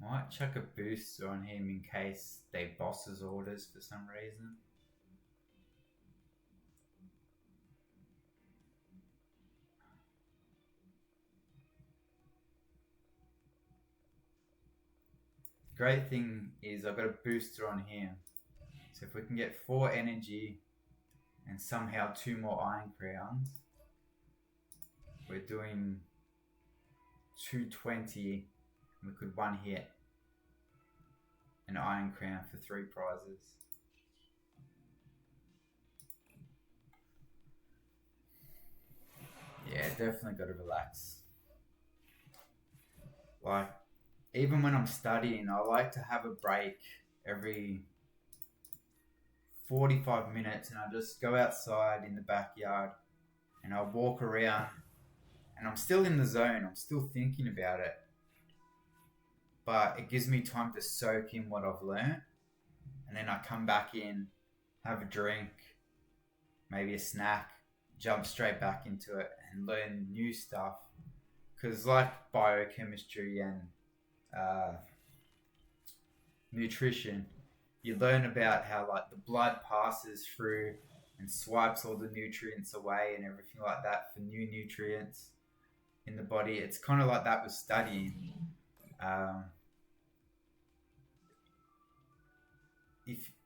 Might chuck a booster on him in case they boss his orders for some reason. Great thing is I've got a booster on him. So if we can get 4 energy and somehow 2 more Iron Crowns, we're doing 220 and we could one hit an Iron Crown for 3 prizes. Yeah, definitely got to relax. Like, even when I'm studying, I like to have a break every 45 minutes and I just go outside in the backyard and I walk around and I'm still in the zone. I'm still thinking about it. But it gives me time to soak in what I've learned. And then I come back in, have a drink, maybe a snack, jump straight back into it and learn new stuff. Because like biochemistry and nutrition, you learn about how like the blood passes through and swipes all the nutrients away and everything like that for new nutrients in the body. It's kind of like that with studying.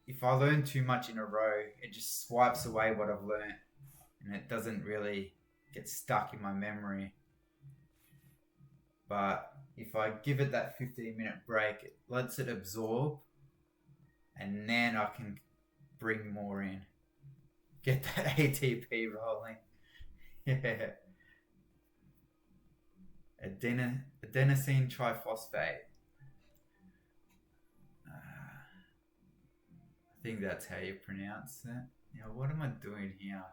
If I learn too much in a row, it just swipes away what I've learned and it doesn't really get stuck in my memory. But if I give it that 15-minute break, it lets it absorb and then I can bring more in. Get that ATP rolling. Yeah. Adenosine triphosphate. I think that's how you pronounce it. Now, what am I doing here?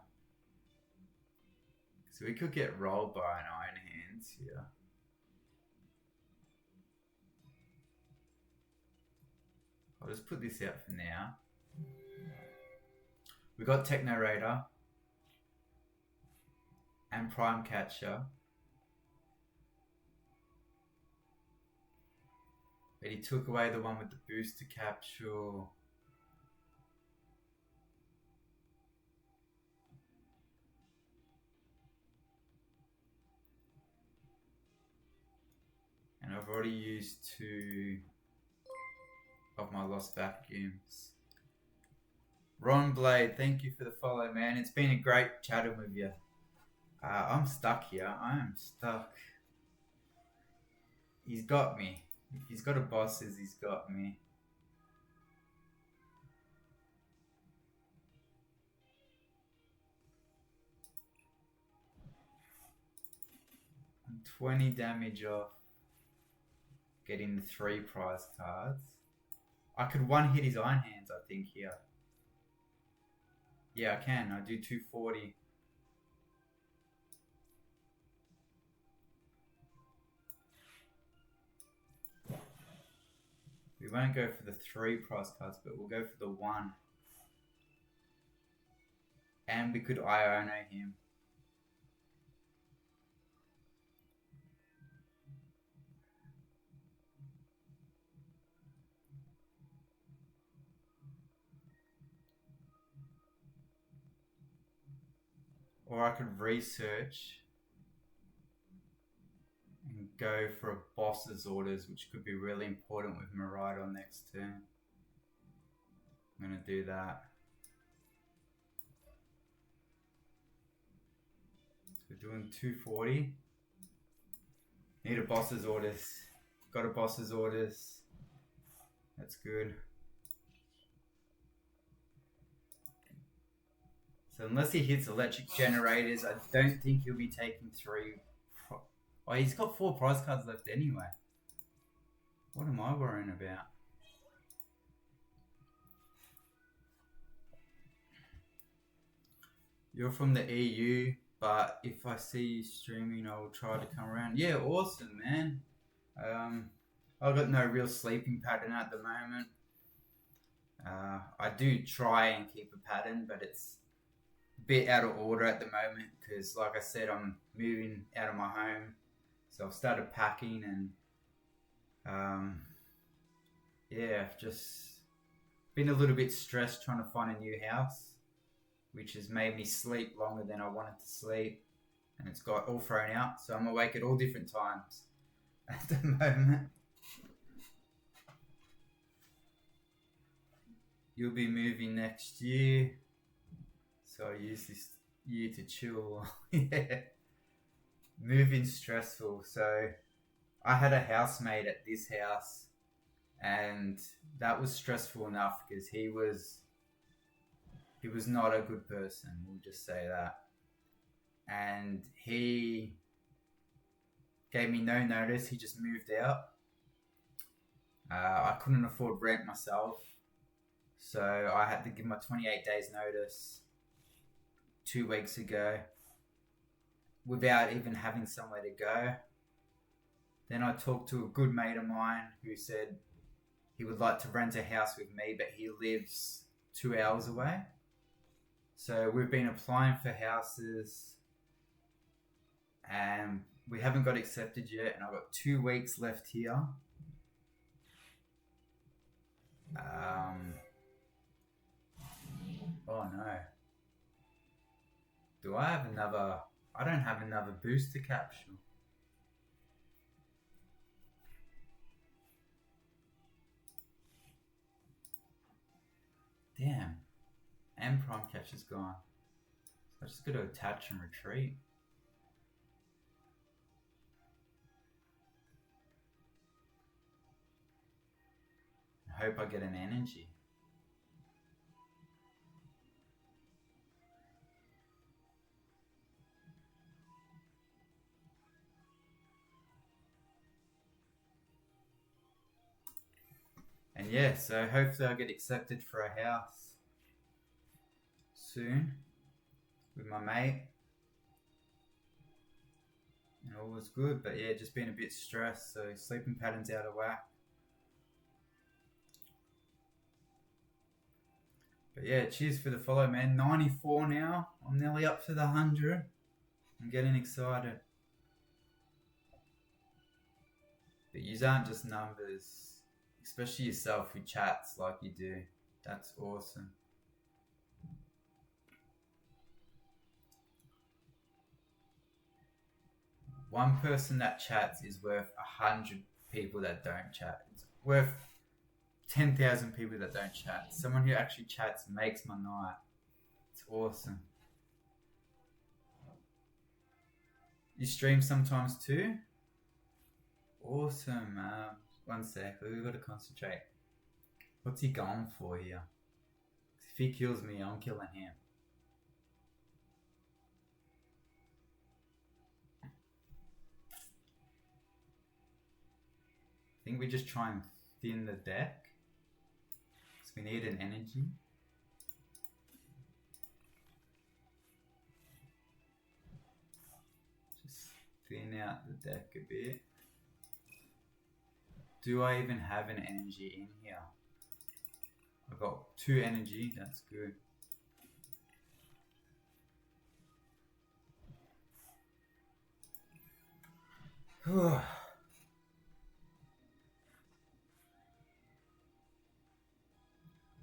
So we could get rolled by an Iron Hands here. I'll just put this out for now. We got Techno Raider and Prime Catcher. But he took away the one with the booster capsule. And I've already used 2 of my lost vacuums. Ron Blade, thank you for the follow, man. It's been a great chatting with you. I'm stuck here. I am stuck. He's got me. If he's got a boss, he's got me. I'm 20 damage off getting the 3 prize cards. I could one hit his Iron Hands, I think, here. Yeah, I can. I do 240. We won't go for the 3 prize cards, but we'll go for the 1. And we could Iono him. Or I could research and go for a boss's orders, which could be really important with Maraudon next turn. I'm going to do that. So we're doing 240. Need a boss's orders. Got a boss's orders. That's good. So unless he hits electric generators, I don't think he'll be taking 3. Oh, he's got 4 prize cards left anyway. What am I worrying about? You're from the EU, but if I see you streaming, I will try to come around. Yeah, awesome, man. I've got no real sleeping pattern at the moment. I do try and keep a pattern, but it's a bit out of order at the moment because, like I said, I'm moving out of my home. So I've started packing and yeah, I've just been a little bit stressed trying to find a new house, which has made me sleep longer than I wanted to sleep, and it's got all thrown out. So I'm awake at all different times at the moment. You'll be moving next year, so I use this year to chill. Yeah. Moving stressful. So I had a housemate at this house, and that was stressful enough because he was not a good person, we'll just say that. And he gave me no notice. He just moved out. I couldn't afford rent myself, so I had to give my 28 days notice 2 weeks ago without even having somewhere to go. Then I talked to a good mate of mine who said he would like to rent a house with me, but he lives 2 hours away. So we've been applying for houses and we haven't got accepted yet, and I've got 2 weeks left here. Oh no. Do I have another? I don't have another booster capsule. Damn. And Prime Catch is gone. So I just got to attach and retreat. I hope I get an energy. And yeah, so hopefully I'll get accepted for a house soon with my mate. And all was good, but yeah, just been a bit stressed, so sleeping patterns out of whack. But yeah, cheers for the follow, man. 94 now. I'm nearly up to the 100. I'm getting excited. But yous aren't just numbers, especially yourself who chats like you do. That's awesome. One person that chats is worth 100 people that don't chat. It's worth 10,000 people that don't chat. Someone who actually chats makes my night. It's awesome. You stream sometimes too? Awesome. One sec, we've got to concentrate. What's he going for here? If he kills me, I'm killing him. I think we just try and thin the deck. Because we need an energy. Just thin out the deck a bit. Do I even have an energy in here? I've got 2 energy, that's good.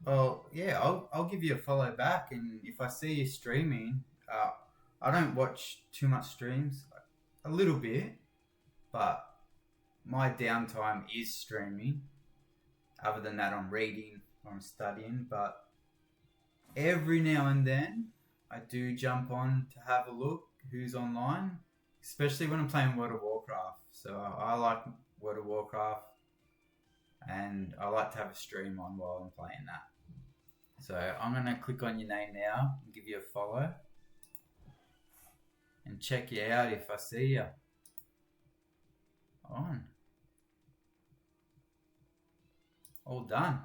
Well, yeah, I'll give you a follow back, and if I see you streaming, I don't watch too much streams, a little bit, but my downtime is streaming. Other than that, I'm reading or I'm studying, but every now and then I do jump on to have a look who's online, especially when I'm playing World of Warcraft. So I like World of Warcraft, and I like to have a stream on while I'm playing that. So I'm going to click on your name now and give you a follow and check you out if I see you on. All done.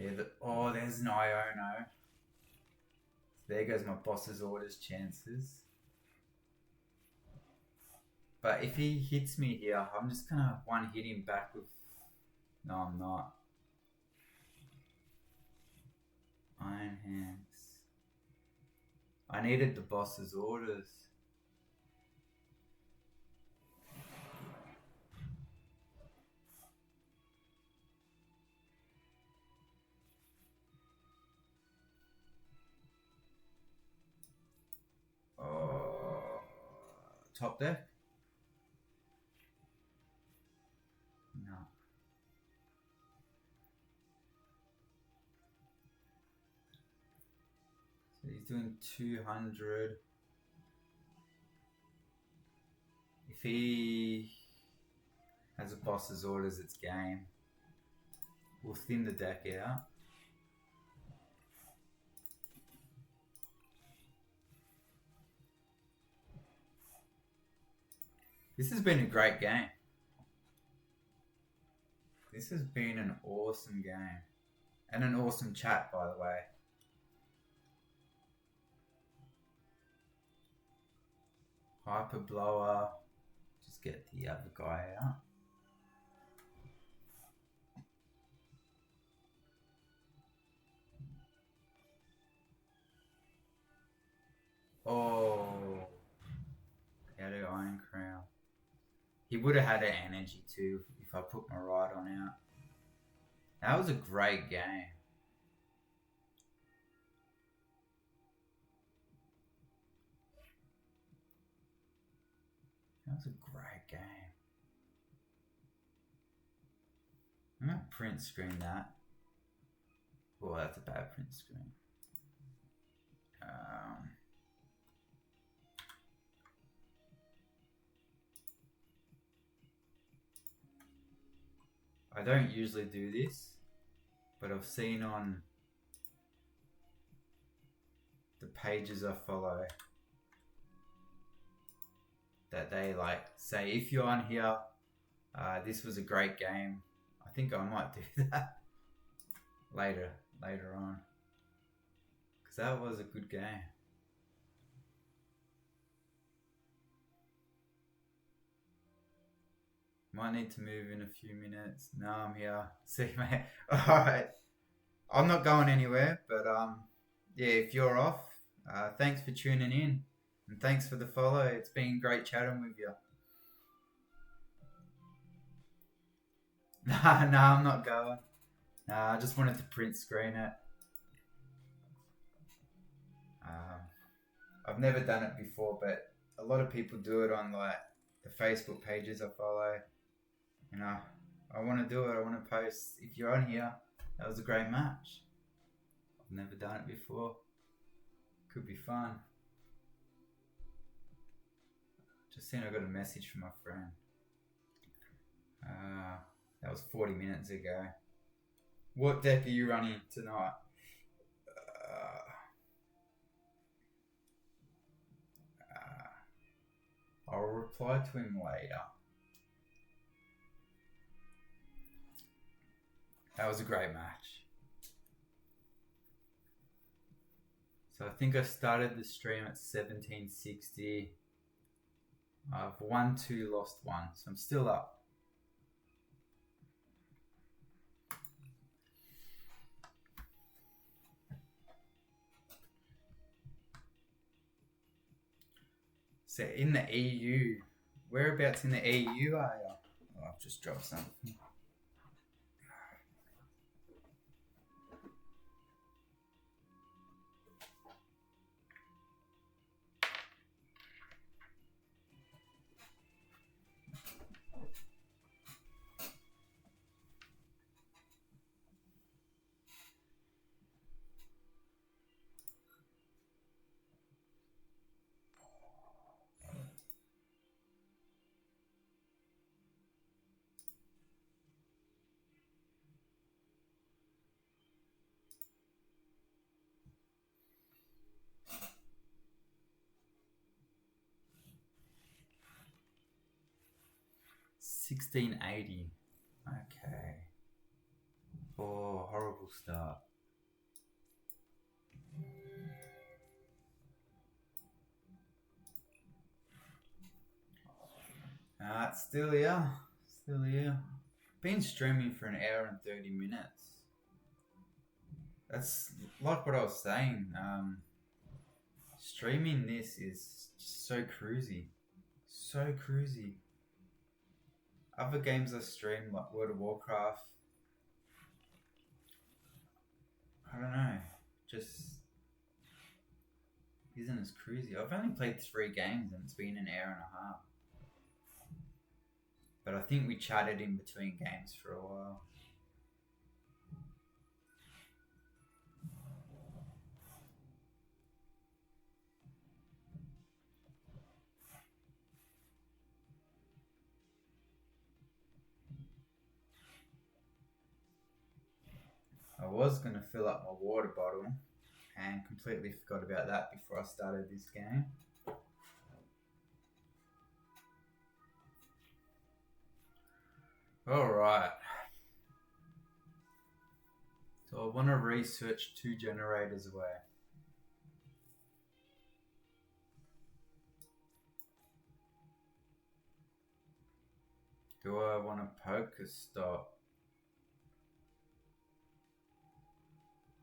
Yeah, there's an Iono. There goes my boss's orders chances. But if he hits me here, I'm just gonna one hit him back with... No, I'm not. Iron Hands. I needed the boss's orders. Oh, top deck? No. So he's doing 200. If he has a boss's orders, it's game. We'll thin the deck out. This has been a great game. This has been an awesome game. And an awesome chat, by the way. Hyper Blower. Just get the other guy out. Oh. He had an Iron Crown. He would have had an energy too if I put my Rhydon out. That was a great game. That was a great game. I'm going to print screen that. Oh, that's a bad print screen. I don't usually do this, but I've seen on the pages I follow that they like say, if you're on here, this was a great game. I think I might do that later on, because that was a good game. Might need to move in a few minutes. No, I'm here. See, mate. Alright. I'm not going anywhere, but yeah, if you're off, thanks for tuning in. And thanks for the follow. It's been great chatting with you. Nah, I'm not going. Nah, I just wanted to print screen it. I've never done it before, but a lot of people do it on like the Facebook pages I follow. You know, I want to do it. I want to post. If you're on here, that was a great match. I've never done it before. Could be fun. Just seen I got a message from my friend. That was 40 minutes ago. What deck are you running tonight? I'll reply to him later. That was a great match. So I think I started the stream at 1760. I've won 2, lost 1, so I'm still up. So in the EU, Whereabouts in the EU are you? Oh, I've just dropped something. $16.80. Okay. Oh, horrible start. It's still here. Still here. Been streaming for an hour and 30 minutes. That's like what I was saying. Streaming this is just so cruisy. So cruisy. Other games I stream, like World of Warcraft, I don't know, just isn't as cruisy. I've only played 3 games and it's been an hour and a half. But I think we chatted in between games for a while. I was going to fill up my water bottle and completely forgot about that before I started this game. Alright. So I want to research 2 generators away. Do I want a poker stop?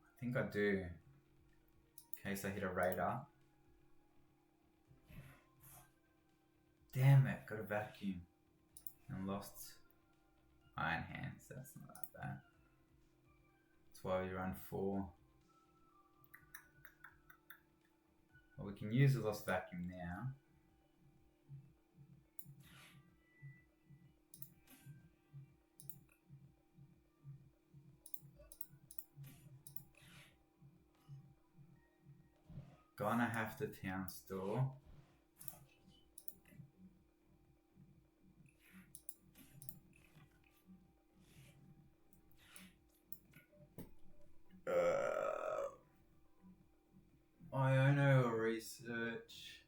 I think I do. In case I hit a radar. Damn it, got a vacuum. And lost Iron Hands. That's not that bad. That's why we run 4. Well, we can use the lost vacuum now. Gonna have to town store. Iono research.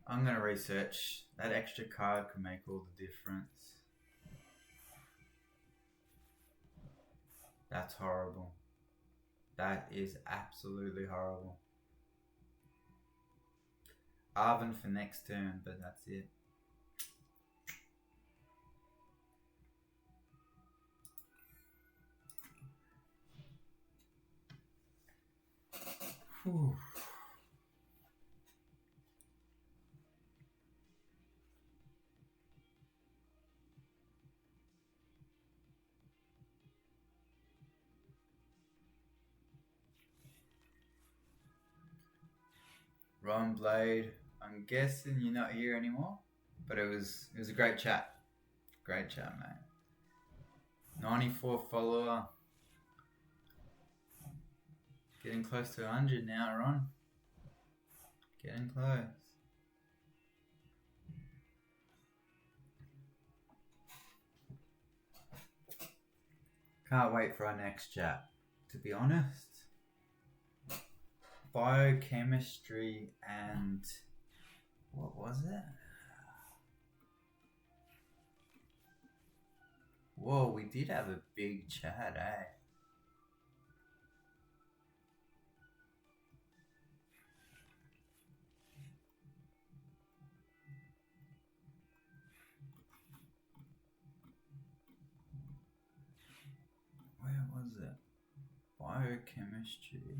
I'm gonna research. That extra card could make all the difference. That's horrible. That is absolutely horrible. Arvin for next turn, but that's it. Whew. Ron Blade, I'm guessing you're not here anymore, but it was a great chat. Great chat, mate. 94 follower. Getting close to 100 now, Ron. Getting close. Can't wait for our next chat, to be honest. Biochemistry and what was it? Whoa, we did have a big chat, eh? Where was it? Biochemistry.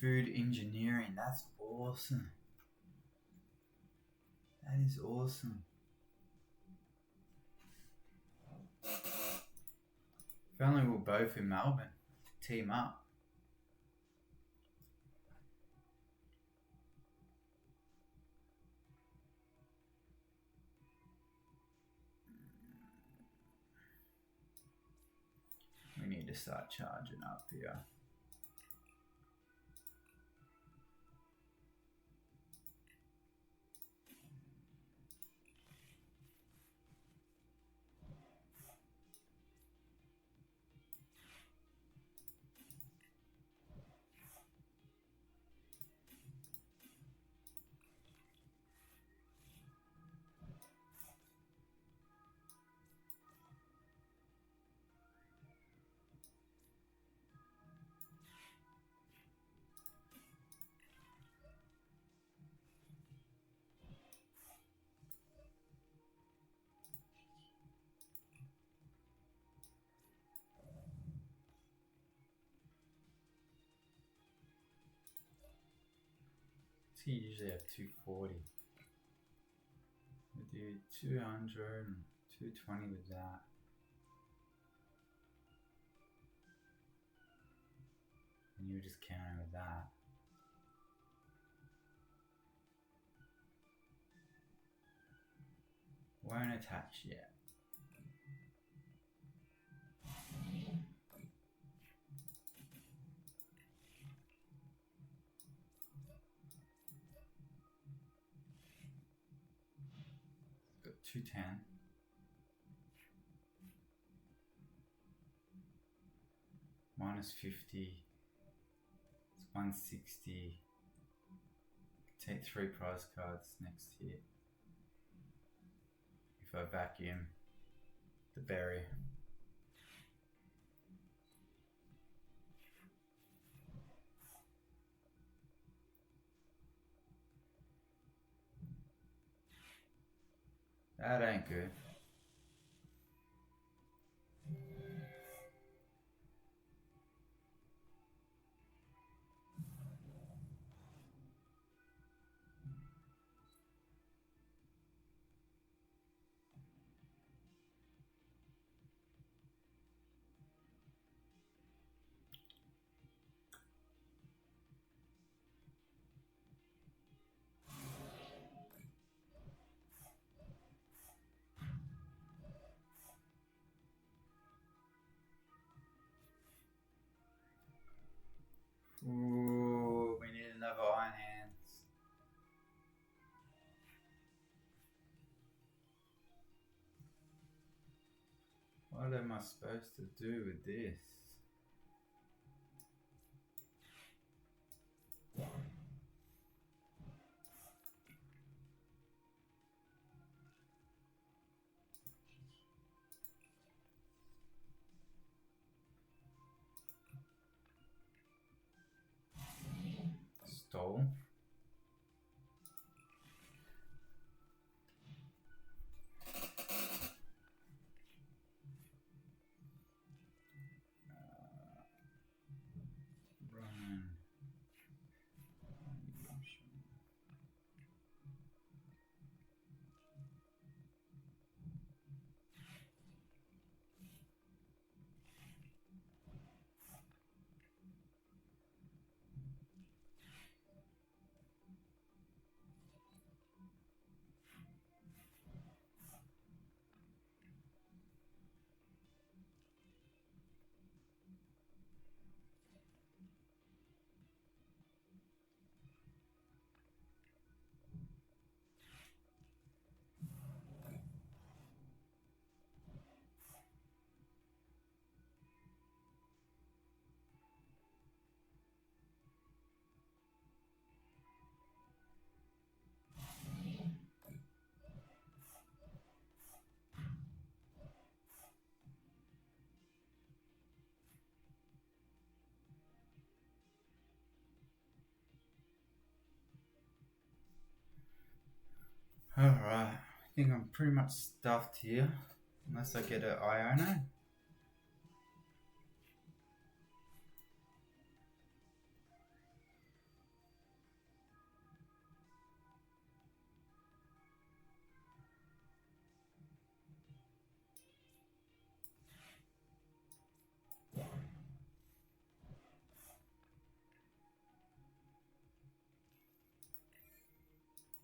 Food engineering. That's awesome. That is awesome. If only we were both in Melbourne. Team up. We need to start charging up here. So you usually have 240. We do 200 and 220 with that. And you're just counting with that. Won't attach yet. Got 210. Minus 50. It's 160. Take 3 prize cards next hit. If I vacuum the berry. That ain't good. Ooh, we need another Iron Hands. What am I supposed to do with this? Stole. Run. Alright, I think I'm pretty much stuffed here. Unless I get an Iono.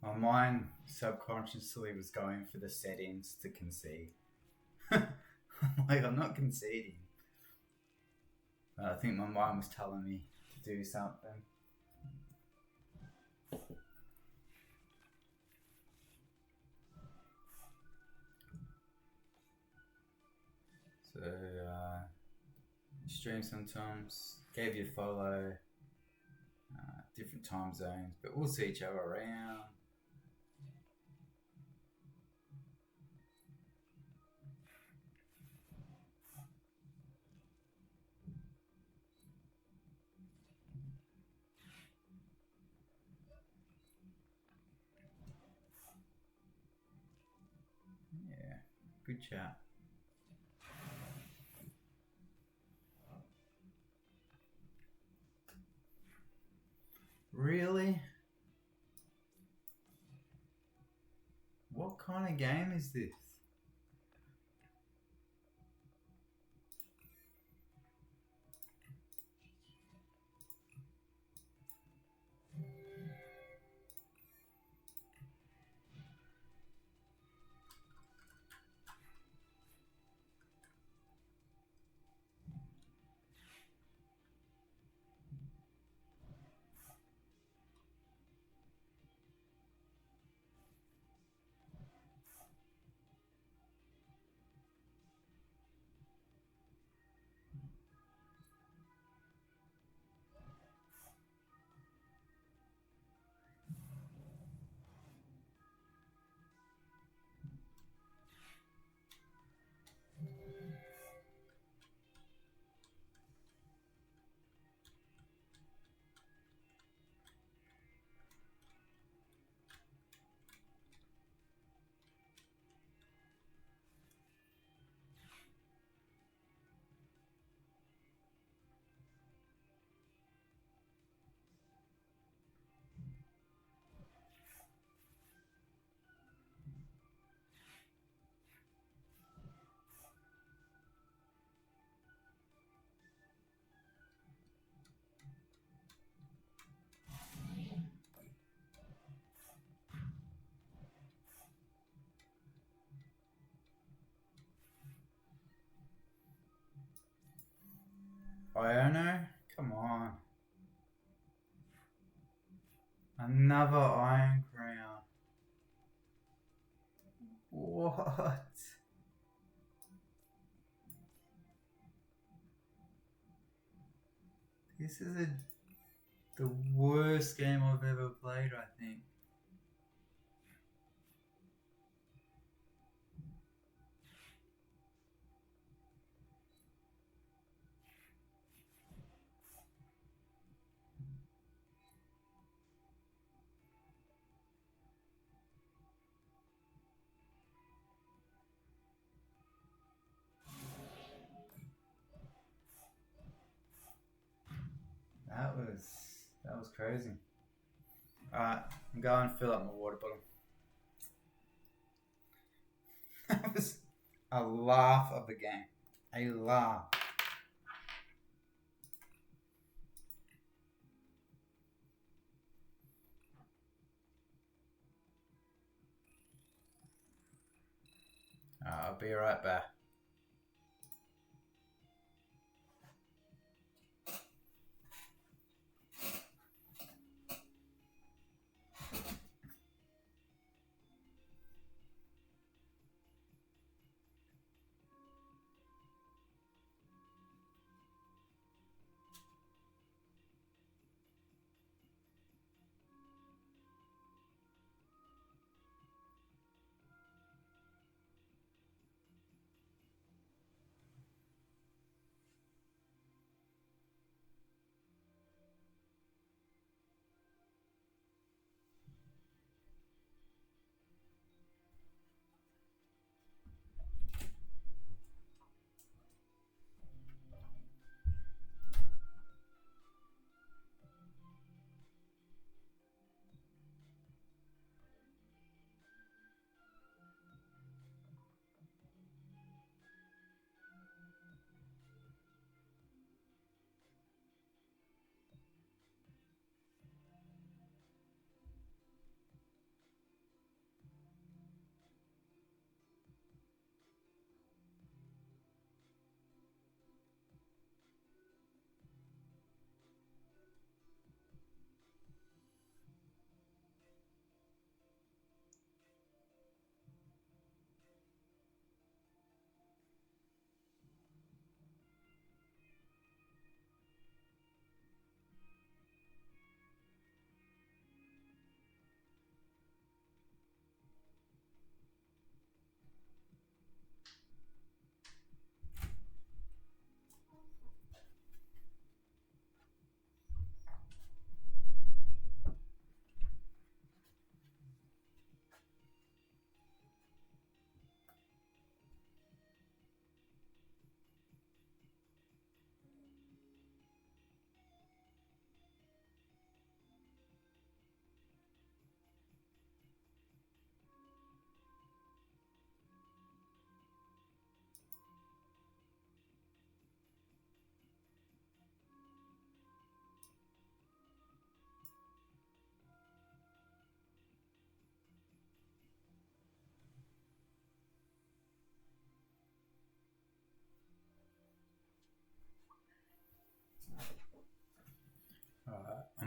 My mind subconsciously was going for the settings to concede. I'm like, I'm not conceding. I think my mind was telling me to do something. So, stream sometimes, gave you a follow, different time zones, but we'll see each other around. Yeah, good chat. Really? What kind of game is this? Iono? Come on. Another Iron Crown. What? This is the worst game I've ever played, I think. That was crazy. Alright, I'm going to fill up my water bottle. That was a laugh of a game. A laugh. I'll be right back.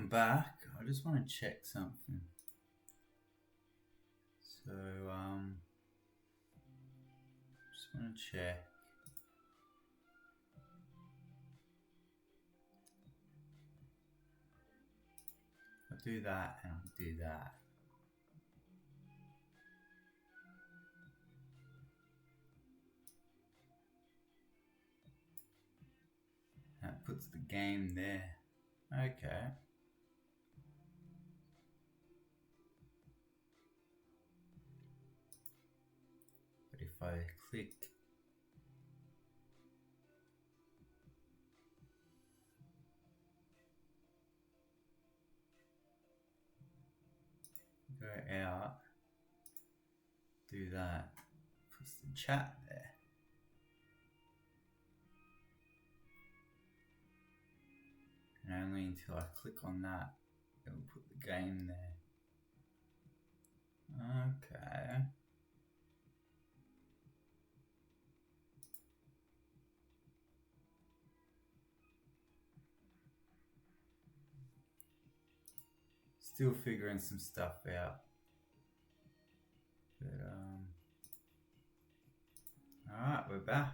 I'm back. I just want to check something. So, just want to check. I'll do that and I'll do that. That puts the game there. Okay. But if I click go out, do that, puts the chat there. And only until I click on that, it will put the game there. Okay. Still figuring some stuff out. But, alright, we're back.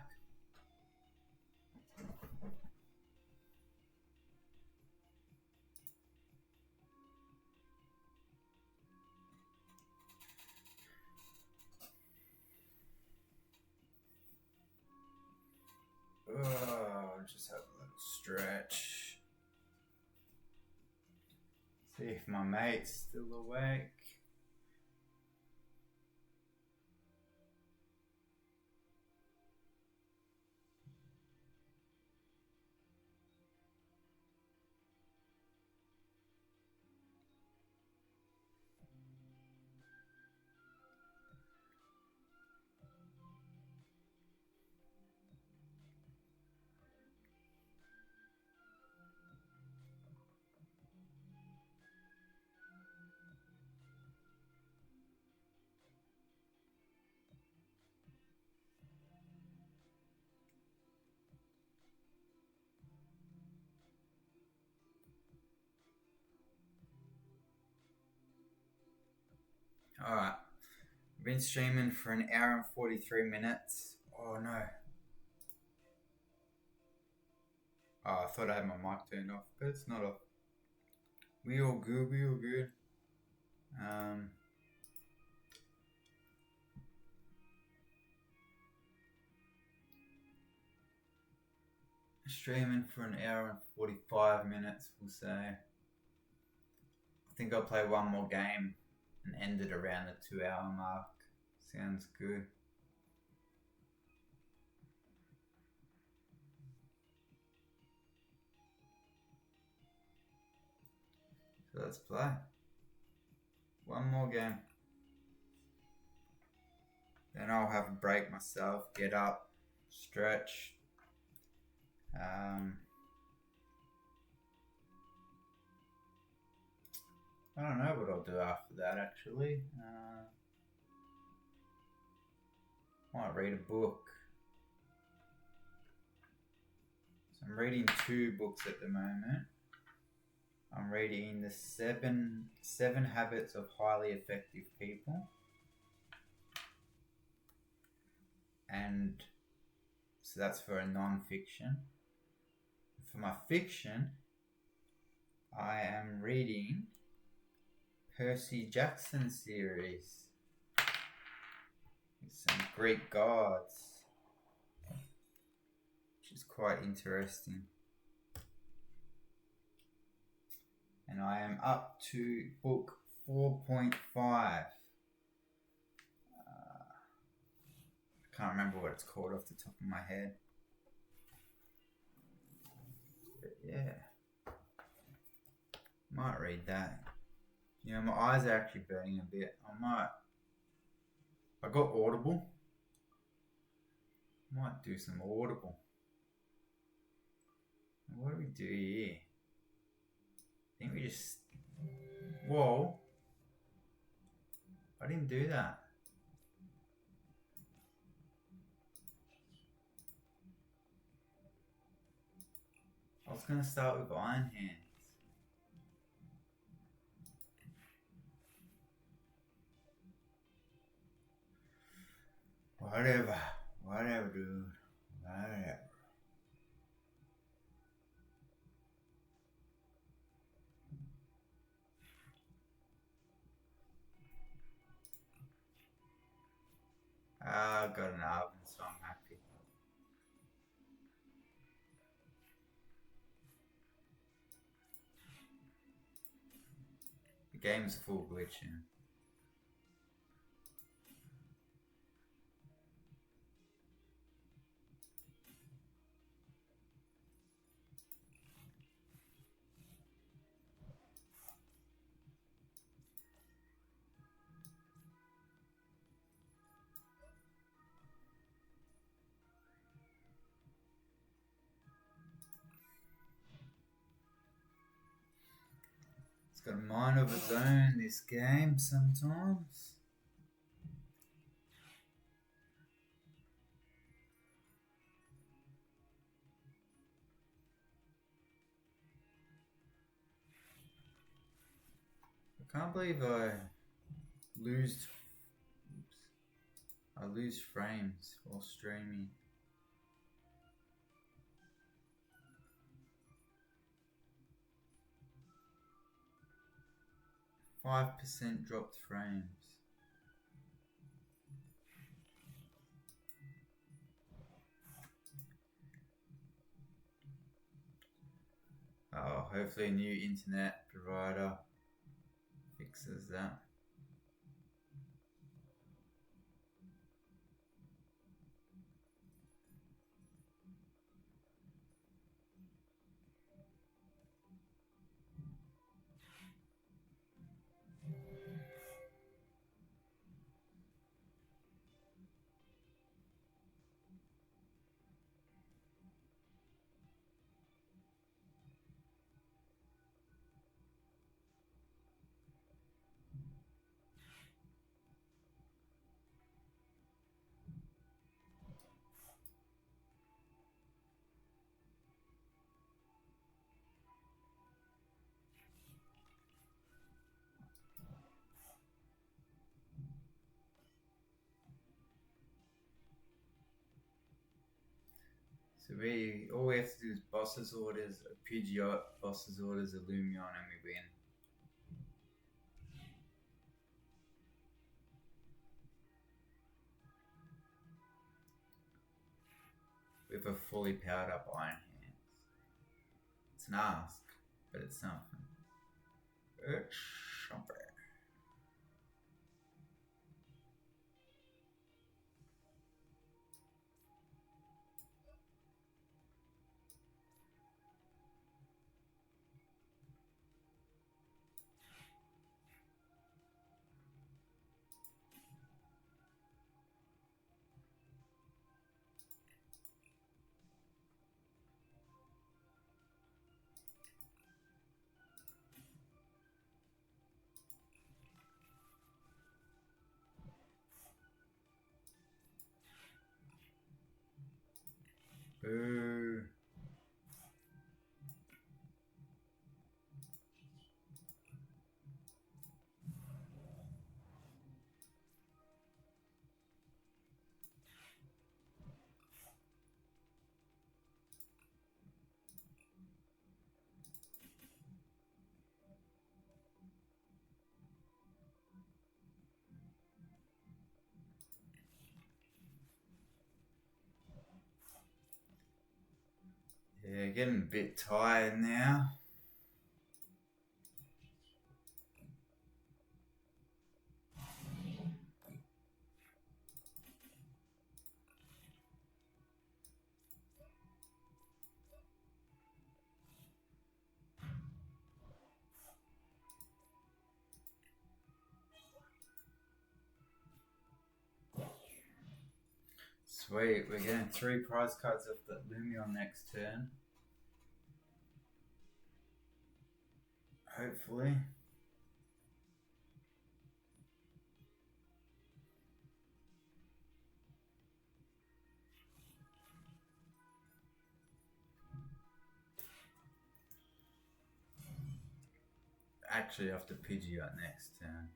Just have a little stretch. See if my mate's still awake. Alright, I've been streaming for an hour and 43 minutes. Oh no. Oh, I thought I had my mic turned off, but it's not off. We all good, we all good. Streaming for an hour and 45 minutes, we'll say. I think I'll play one more game and end it around the 2-hour mark. Sounds good. So let's play. One more game. Then I'll have a break myself, get up, stretch. I don't know what I'll do after that actually. Might read a book. So I'm reading 2 books at the moment. I'm reading the seven Habits of Highly Effective People. And so that's for a non-fiction. For my fiction, I am reading Percy Jackson series with some Greek gods, which is quite interesting. And I am up to book 4.5. I can't remember what it's called off the top of my head. But yeah, might read that. You know, my eyes are actually burning a bit. I got Audible. Might do some Audible. What do we do here? I think we just... Whoa. I didn't do that. I was going to start with Iron Hands. Whatever. Whatever, dude. Whatever. I got an album, so I'm happy. The game's full glitching. It's got a mind of its own, this game, sometimes. I can't believe I lose frames while streaming. %5 dropped frames. Oh, hopefully a new internet provider fixes that. So all we have to do is bosses orders, a Pidgeot, bosses orders, a Lumion, and we win. With a fully powered up Iron Hands. It's an ask, but it's something. It's something. Boo. Yeah, getting a bit tired now. Sweet, we're getting 3 prize cards off the Lumion next turn. Hopefully. Actually, after Pidgeot next turn.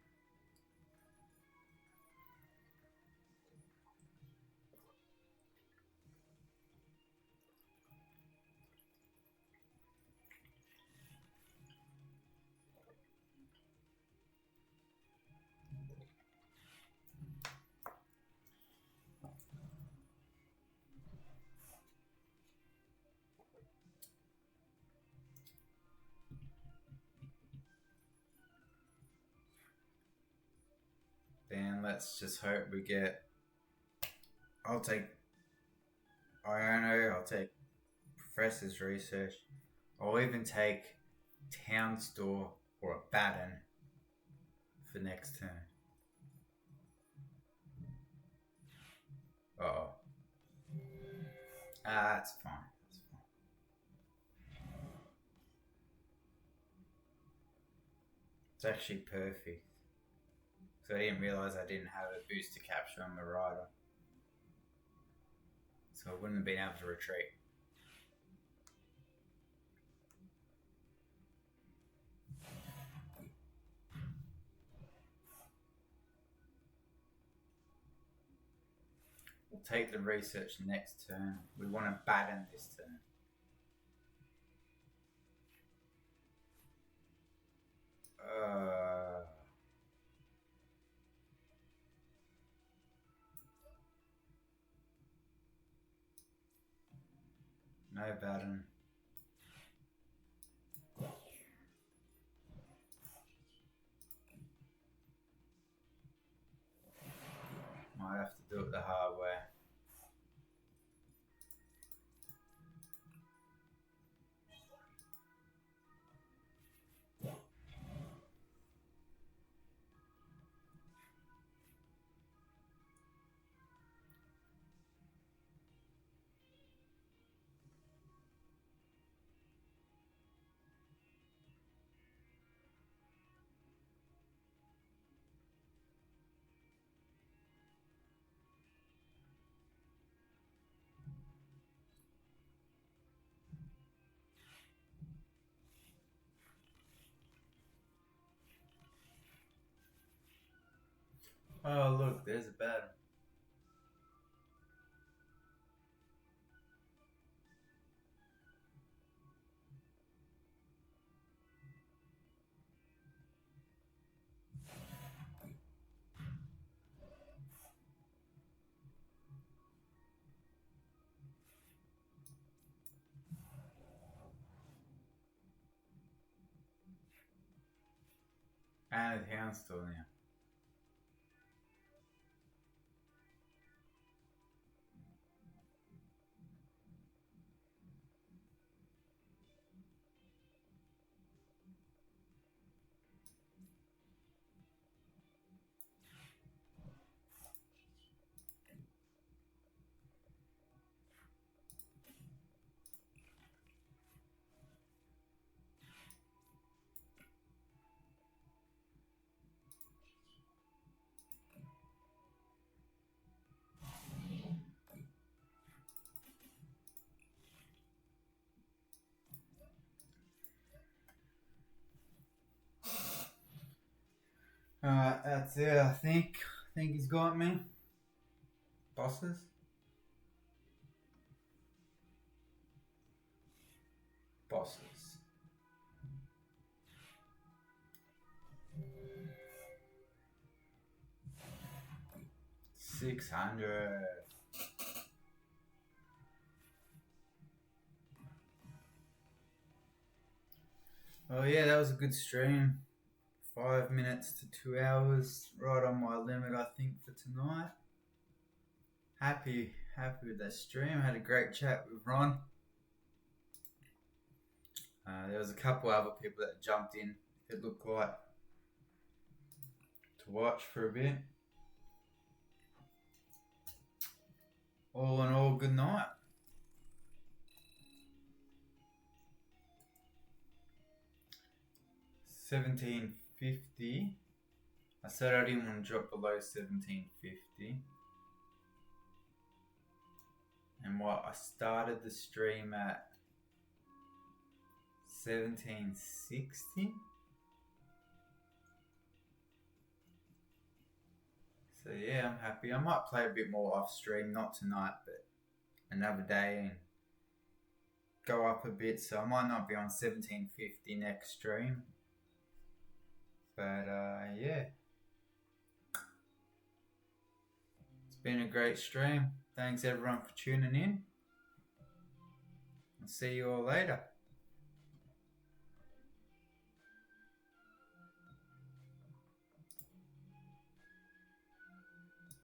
let's just hope we get... I'll take Iono, I'll take Professor's Research. I'll even take Town Store or a Baton for next turn. Uh-oh. That's fine. That's fine. It's actually perfect. So I didn't realise I didn't have a booster capture on the rider. So I wouldn't have been able to retreat. We'll take the research next turn. We want to Baton this turn. No Baton. Might have to do it the hard way. Oh look, there's a Baton. And a Town Store now. Alright, that's it, I think. I think he's got me. Bosses? Bosses. 600. Oh yeah, that was a good stream. 5 minutes to 2 hours, right on my limit, I think, for tonight. Happy with that stream. Had a great chat with Ron. There was a couple other people that jumped in, it looked like, to watch for a bit. All in all, good night. $17.50. I said I didn't want to drop below $17.50. And what, I started the stream at $17.60. So yeah, I'm happy. I might play a bit more off stream, not tonight, but another day, and go up a bit. So I might not be on $17.50 next stream. But yeah, it's been a great stream. Thanks everyone for tuning in. I'll see you all later.